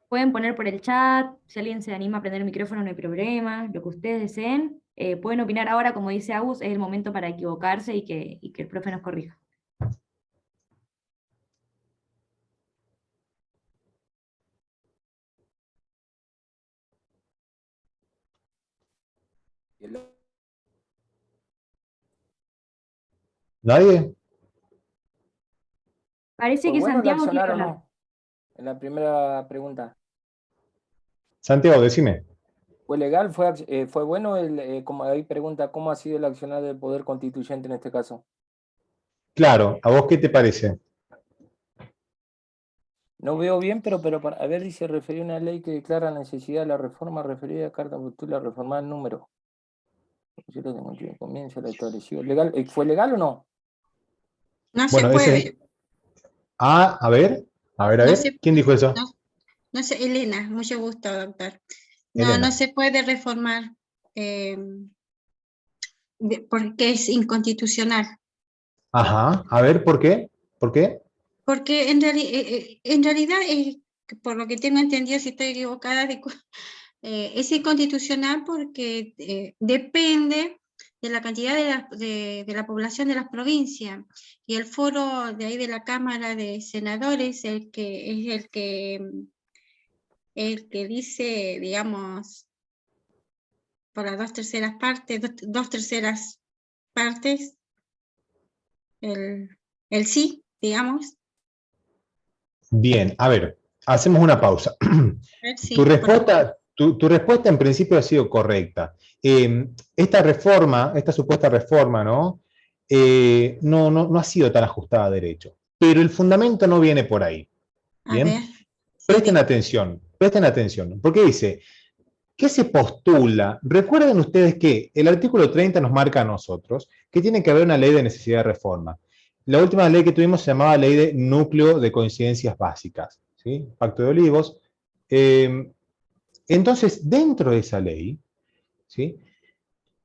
Pueden poner por el chat, si alguien se anima a prender el micrófono no hay problema, lo que ustedes deseen. Pueden opinar ahora, como dice Agus, es el momento para equivocarse y que el profe nos corrija. ¿Nadie? Parece ¿Fue que bueno el Santiago quiere accionar o hablar. no? En la primera pregunta. Santiago, decime. ¿Fue legal? ¿Fue bueno? Como ahí pregunta, ¿cómo ha sido el accionar del Poder Constituyente en este caso? Claro, ¿a vos qué te parece? No veo bien, pero a ver, dice, referir a una ley que declara la necesidad de la reforma referida a Carta Postula reformar el número. Yo lo tengo aquí, comienzo lo establecido. ¿Legal? ¿Fue legal o no? No se Bueno, ese... puede, Ah, a no ver. se, ¿Quién dijo eso? no, no se, Elena, mucho gusto, doctor. No, no Elena. se puede reformar eh, porque es inconstitucional. Ajá, a ver, ¿por qué? ¿Por qué? Porque en realidad, por lo que tengo entendido, si estoy equivocada, es inconstitucional porque depende de la cantidad de la población de las provincias. Y el foro de ahí de la Cámara de Senadores es el que dice, digamos, por las 2/3 partes, 2/3 partes, el sí, digamos. Bien, a ver, hacemos una pausa. Tu Sí, respuesta, tu respuesta en principio ha sido correcta. Esta reforma, esta supuesta reforma, ¿no? No ha sido tan ajustada a derecho. Pero el fundamento no viene por ahí. a Bien, ver, sí, presten atención, porque dice, ¿qué se postula? Recuerden ustedes que el artículo 30 nos marca a nosotros que tiene que haber una ley de necesidad de reforma. La última ley que tuvimos se llamaba Ley de Núcleo de Coincidencias Básicas, ¿sí? Pacto de Olivos. Entonces, dentro de esa ley, ¿sí?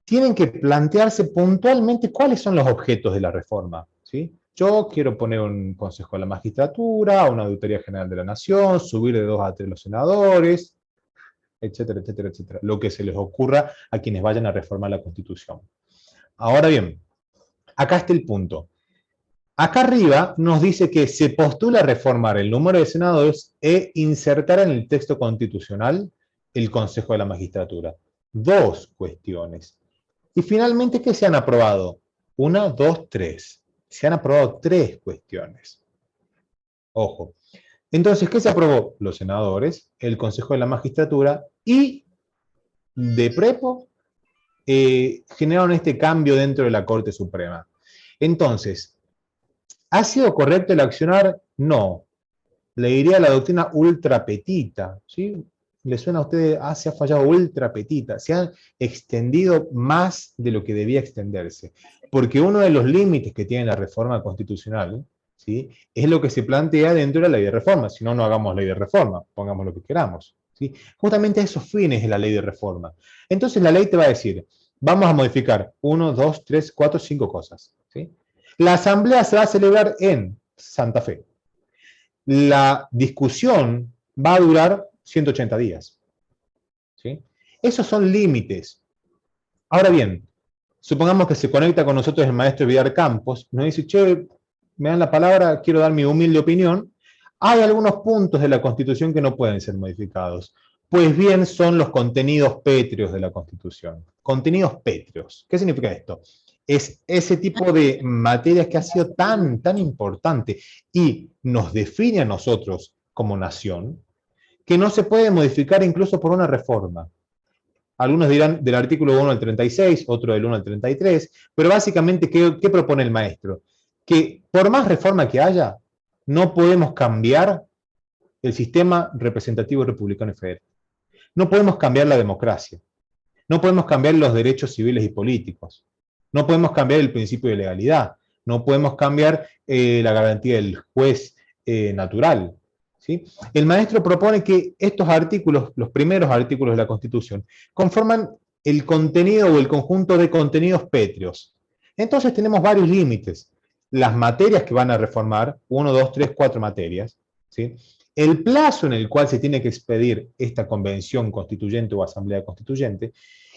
Tienen que plantearse puntualmente cuáles son los objetos de la reforma, ¿sí? Yo quiero poner un consejo de la magistratura, una auditoría general de la nación, subir de 2 a 3 los senadores, etcétera, etcétera, etcétera. Lo que se les ocurra a quienes vayan a reformar la Constitución. Ahora bien, acá está el punto. Acá arriba nos dice que se postula reformar el número de senadores e insertar en el texto constitucional el Consejo de la Magistratura. 2 cuestiones. Y finalmente, ¿qué se han aprobado? 1, 2, 3. Se han aprobado 3 cuestiones. Ojo. Entonces, ¿qué se aprobó? Los senadores, el Consejo de la Magistratura y de prepo generaron este cambio dentro de la Corte Suprema. Entonces, ¿ha sido correcto el accionar? No. Le diría a la doctrina ultrapetita, ¿sí? ¿Le suena a ustedes? Se ha fallado ultrapetita. Se han extendido más de lo que debía extenderse. Porque uno de los límites que tiene la reforma constitucional, ¿sí?, es lo que se plantea dentro de la ley de reforma. Si no, no hagamos ley de reforma, pongamos lo que queramos, ¿sí? Justamente a esos fines es la ley de reforma. Entonces la ley te va a decir, vamos a modificar 1, 2, 3, 4, 5 cosas, ¿sí? La asamblea se va a celebrar en Santa Fe. La discusión va a durar 180 días. ¿Sí? Esos son límites. Ahora bien, supongamos que se conecta con nosotros el maestro Vidal Campos, nos dice, che, me dan la palabra, quiero dar mi humilde opinión. Hay algunos puntos de la Constitución que no pueden ser modificados. Pues bien, son los contenidos pétreos de la Constitución. Contenidos pétreos. ¿Qué significa esto? Es ese tipo de materias que ha sido tan importante y nos define a nosotros como nación, que no se puede modificar incluso por una reforma. Algunos dirán del artículo 1 al 36, otro del 1 al 33, pero básicamente, ¿qué propone el maestro? Que por más reforma que haya, no podemos cambiar el sistema representativo republicano y federal. No podemos cambiar la democracia. No podemos cambiar los derechos civiles y políticos. No podemos cambiar el principio de legalidad. No podemos cambiar la garantía del juez natural. ¿Sí? El maestro propone que estos artículos, los primeros artículos de la Constitución, conforman el contenido o el conjunto de contenidos pétreos. Entonces tenemos varios límites. Las materias que van a reformar, 1, 2, 3, 4 materias, ¿sí?, el plazo en el cual se tiene que expedir esta convención constituyente o asamblea constituyente,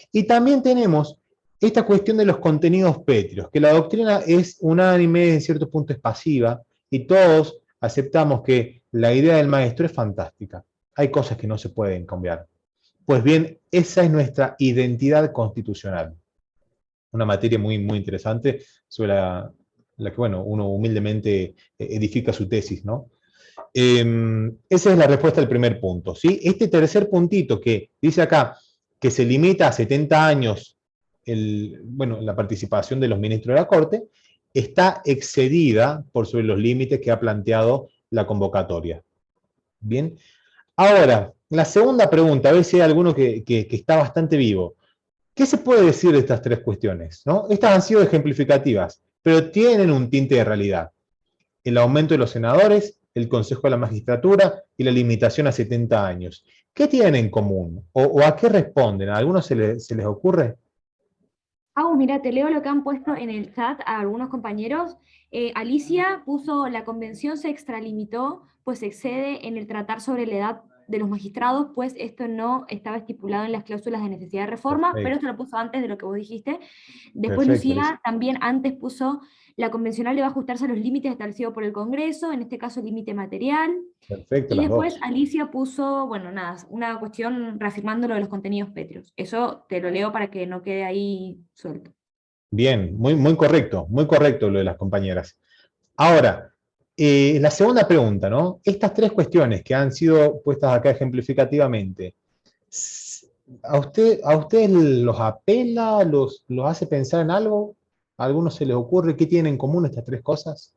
y también tenemos esta cuestión de los contenidos pétreos, que la doctrina es unánime, en cierto punto es pasiva, y todos aceptamos que la idea del maestro es fantástica. Hay cosas que no se pueden cambiar. Pues bien, esa es nuestra identidad constitucional. Una materia muy interesante sobre la que, bueno, uno humildemente edifica su tesis, ¿no? Esa es la respuesta al primer punto, ¿sí? Este tercer puntito que dice acá que se limita a 70 años la participación de los ministros de la Corte, está excedida por sobre los límites que ha planteado la convocatoria. Bien. Ahora, la segunda pregunta, a ver si hay alguno que está bastante vivo. ¿Qué se puede decir de estas 3 cuestiones? ¿No? Estas han sido ejemplificativas, pero tienen un tinte de realidad. El aumento de los senadores, el Consejo de la Magistratura y la limitación a 70 años. ¿Qué tienen en común? ¿O a qué responden? ¿A algunos se les ocurre? Mira, te leo lo que han puesto en el chat a algunos compañeros. Alicia puso, la convención se extralimitó, pues excede en el tratar sobre la edad de los magistrados, pues esto no estaba estipulado en las cláusulas de necesidad de reforma, Perfecto. pero esto lo puso antes de lo que vos dijiste. Después Perfecto, Lucía Alicia. también antes puso, la convencional debe ajustarse a los límites establecidos por el Congreso, en este caso límite material. Perfecto, Y las después 2. Alicia puso, bueno, nada, una cuestión reafirmando lo de los contenidos pétreos. Eso te lo leo para que no quede ahí suelto. Bien, muy correcto lo de las compañeras. Ahora, la segunda pregunta, ¿no? Estas 3 cuestiones que han sido puestas acá ejemplificativamente, ¿a usted los apela, los hace pensar en algo? ¿A algunos se les ocurre qué tienen en común estas 3 cosas?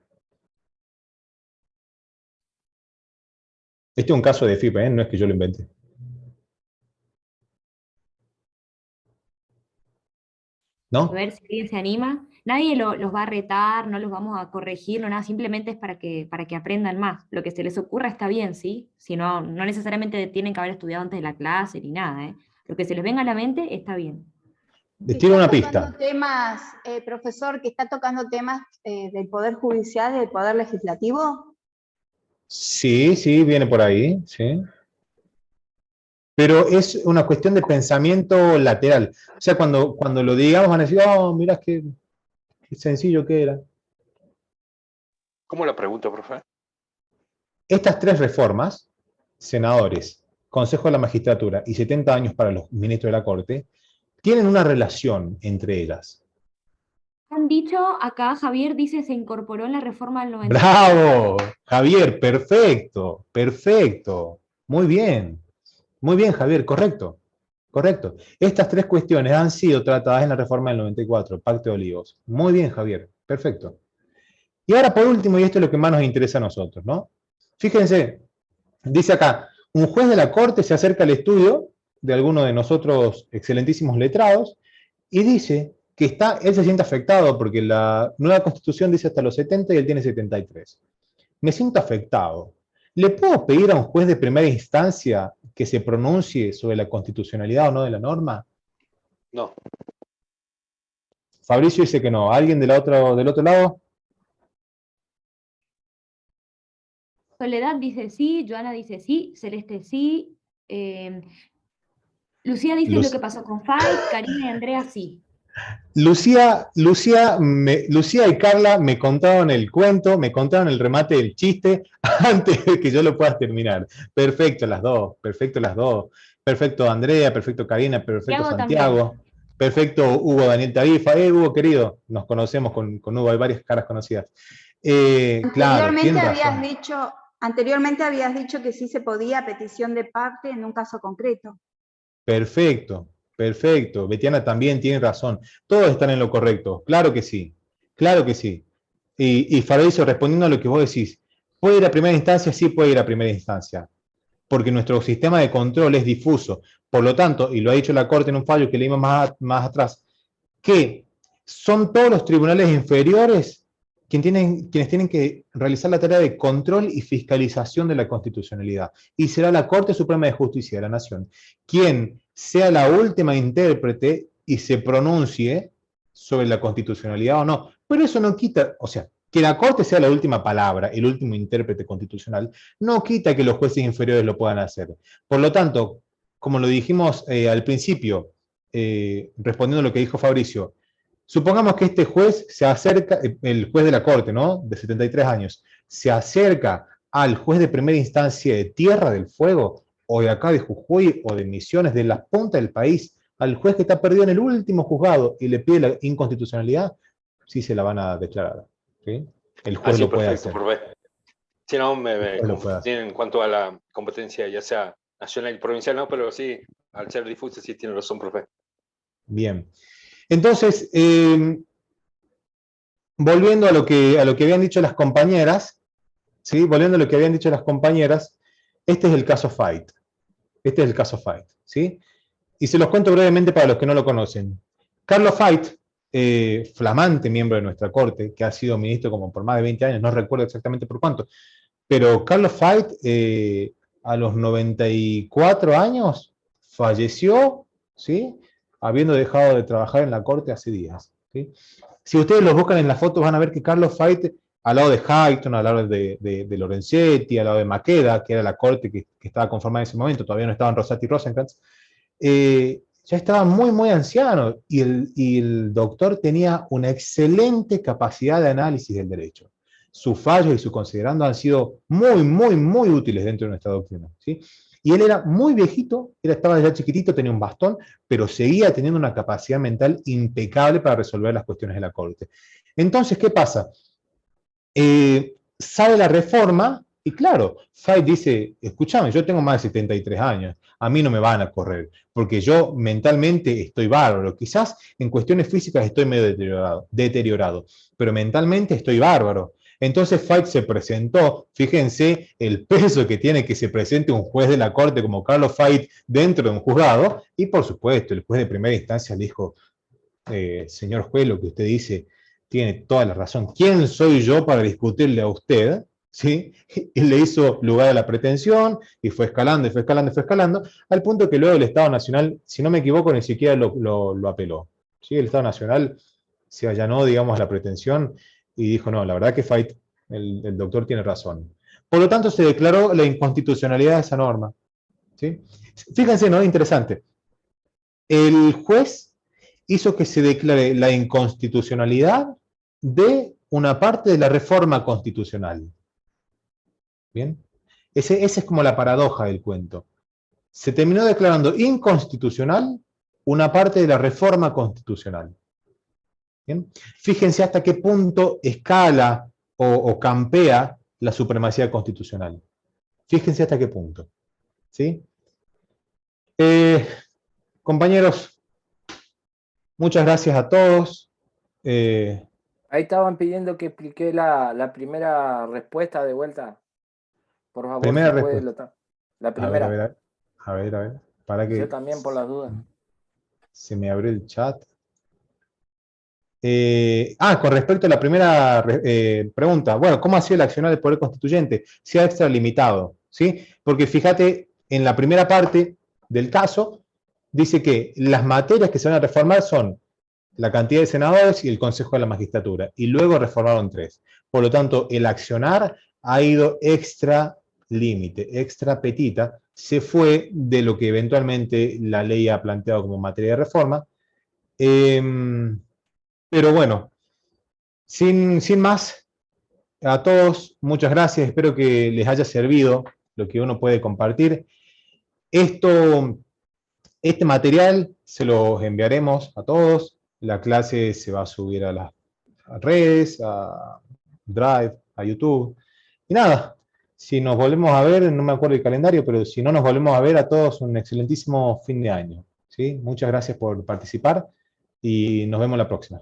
Este es un caso de FIP, no es que yo lo inventé. A ¿No? ver si alguien se anima. Nadie los va a retar, no los vamos a corregir, no nada, simplemente es para que aprendan más. Lo que se les ocurra está bien, ¿sí? Si no, no necesariamente tienen que haber estudiado antes de la clase ni nada, ¿eh? Lo que se les venga a la mente está bien. Tiro una Está pista. tocando temas, profesor, que está tocando temas del Poder Judicial y del Poder Legislativo. Sí, sí, viene por ahí, sí. Pero es una cuestión de pensamiento lateral. O sea, cuando lo digamos van a decir, oh, mirá qué sencillo que era. ¿Cómo la pregunta, profe? Estas tres reformas, senadores, Consejo de la Magistratura y 70 años para los ministros de la Corte, tienen una relación entre ellas. Han dicho, acá Javier dice, se incorporó en la reforma del 90. ¡Bravo! Javier, perfecto, perfecto. Muy bien, Javier, correcto, correcto. Estas tres cuestiones han sido tratadas en la reforma del 94, Pacto de Olivos. Muy bien, Javier, perfecto. Y ahora por último, y esto es lo que más nos interesa a nosotros, ¿no? Fíjense, dice acá, un juez de la Corte se acerca al estudio de alguno de nosotros excelentísimos letrados y dice que él se siente afectado porque la nueva Constitución dice hasta los 70 y él tiene 73. Me siento afectado. ¿Le puedo pedir a un juez de primera instancia que se pronuncie sobre la constitucionalidad o no de la norma? No. Fabricio dice que no. ¿Alguien del otro lado? Soledad dice sí, Joana dice sí, Celeste sí, Lucía dice lo que pasó con Fight, Karina y Andrea sí. Lucía y Carla me contaron el cuento, me contaron el remate del chiste antes de que yo lo pueda terminar. Perfecto las dos, perfecto las dos. Perfecto Andrea, perfecto Karina, perfecto Santiago. También. Perfecto Hugo Daniel Tarifa. Hugo querido, nos conocemos con Hugo, hay varias caras conocidas. Claro, Anteriormente habías dicho que sí se podía petición de parte en un caso concreto. Perfecto, perfecto. Betiana también tiene razón. Todos están en lo correcto. Claro que sí. Claro que sí. Y Fabricio, respondiendo a lo que vos decís, ¿puede ir a primera instancia? Sí puede ir a primera instancia. Porque nuestro sistema de control es difuso. Por lo tanto, y lo ha dicho la Corte en un fallo que leímos más atrás, que son todos los tribunales inferiores quienes tienen que realizar la tarea de control y fiscalización de la constitucionalidad. Y será la Corte Suprema de Justicia de la Nación quien sea la última intérprete y se pronuncie sobre la constitucionalidad o no. Pero eso no quita, o sea, que la Corte sea la última palabra, el último intérprete constitucional, no quita que los jueces inferiores lo puedan hacer. Por lo tanto, como lo dijimos al principio, respondiendo a lo que dijo Fabricio, supongamos que este juez se acerca, el juez de la Corte, ¿no? De 73 años, se acerca al juez de primera instancia de Tierra del Fuego, o de acá de Jujuy, o de Misiones, de la punta del país, al juez que está perdido en el último juzgado y le pide la inconstitucionalidad, sí se la van a declarar. ¿Sí? El juez lo puede hacer. Si no, me confundían en cuanto a la competencia, ya sea nacional y provincial, no, pero sí, al ser difusa, sí tiene razón, profe. Bien. Entonces, volviendo a lo que habían dicho las compañeras, ¿sí? Volviendo a lo que habían dicho las compañeras, este es el caso Fight. Este es el caso Fight, ¿sí? Y se los cuento brevemente para los que no lo conocen. Carlos Fight, flamante miembro de nuestra corte, que ha sido ministro como por más de 20 años, no recuerdo exactamente por cuánto, pero Carlos Fight, a los 94 años, falleció, ¿sí? Habiendo dejado de trabajar en la corte hace días, ¿sí? Si ustedes los buscan en las fotos van a ver que Carlos Fight, al lado de Hayton, al lado de Lorenzetti, al lado de Maqueda, que era la corte que estaba conformada en ese momento, todavía no estaban Rosati y Rosenkrantz, ya estaba muy, muy anciano y el doctor tenía una excelente capacidad de análisis del derecho. Sus fallos y su considerando han sido muy, muy, muy útiles dentro de nuestra doctrina, ¿sí? Y él era muy viejito, estaba ya chiquitito, tenía un bastón, pero seguía teniendo una capacidad mental impecable para resolver las cuestiones de la corte. Entonces, ¿qué pasa? Sale la reforma y claro, Fight dice, escúchame, yo tengo más de 73 años, a mí no me van a correr, porque yo mentalmente estoy bárbaro, quizás en cuestiones físicas estoy medio deteriorado, pero mentalmente estoy bárbaro. Entonces Fight se presentó, fíjense el peso que tiene que se presente un juez de la corte como Carlos Fight dentro de un juzgado, y por supuesto el juez de primera instancia le dijo, señor juez, lo que usted dice tiene toda la razón, ¿quién soy yo para discutirle a usted? ¿Sí? Y le hizo lugar a la pretensión, y fue escalando, y fue escalando, y fue escalando, al punto que luego el Estado Nacional, si no me equivoco, ni siquiera lo apeló. ¿sí? El Estado Nacional se allanó, digamos, la pretensión y dijo, no, la verdad que Fait, el doctor tiene razón. Por lo tanto, se declaró la inconstitucionalidad de esa norma. ¿Sí? Fíjense, ¿no? Interesante. El juez hizo que se declare la inconstitucionalidad de una parte de la reforma constitucional. ¿Bien? Esa es como la paradoja del cuento. Se terminó declarando inconstitucional una parte de la reforma constitucional. ¿Bien? Fíjense hasta qué punto escala o campea la supremacía constitucional. Fíjense hasta qué punto. ¿Sí? Compañeros, muchas gracias a todos. Ahí estaban pidiendo que expliqué la primera respuesta de vuelta. Por favor, Primera si puede, respuesta. la primera. A ver. Para que Yo también por las dudas. se me abrió el chat. Con respecto a la primera pregunta, bueno, ¿cómo ha sido el accionar del Poder Constituyente? Se ha extralimitado, ¿sí? Porque fíjate, en la primera parte del caso, dice que las materias que se van a reformar son la cantidad de senadores y el Consejo de la Magistratura, y luego reformaron 3. Por lo tanto, el accionar ha ido extra límite, extra petita, se fue de lo que eventualmente la ley ha planteado como materia de reforma. Pero bueno, sin más, a todos, muchas gracias, espero que les haya servido lo que uno puede compartir. Este material se los enviaremos a todos, la clase se va a subir a las redes, a Drive, a YouTube, y nada, si nos volvemos a ver, no me acuerdo el calendario, pero si no nos volvemos a ver a todos, un excelentísimo fin de año, ¿sí? Muchas gracias por participar y nos vemos la próxima.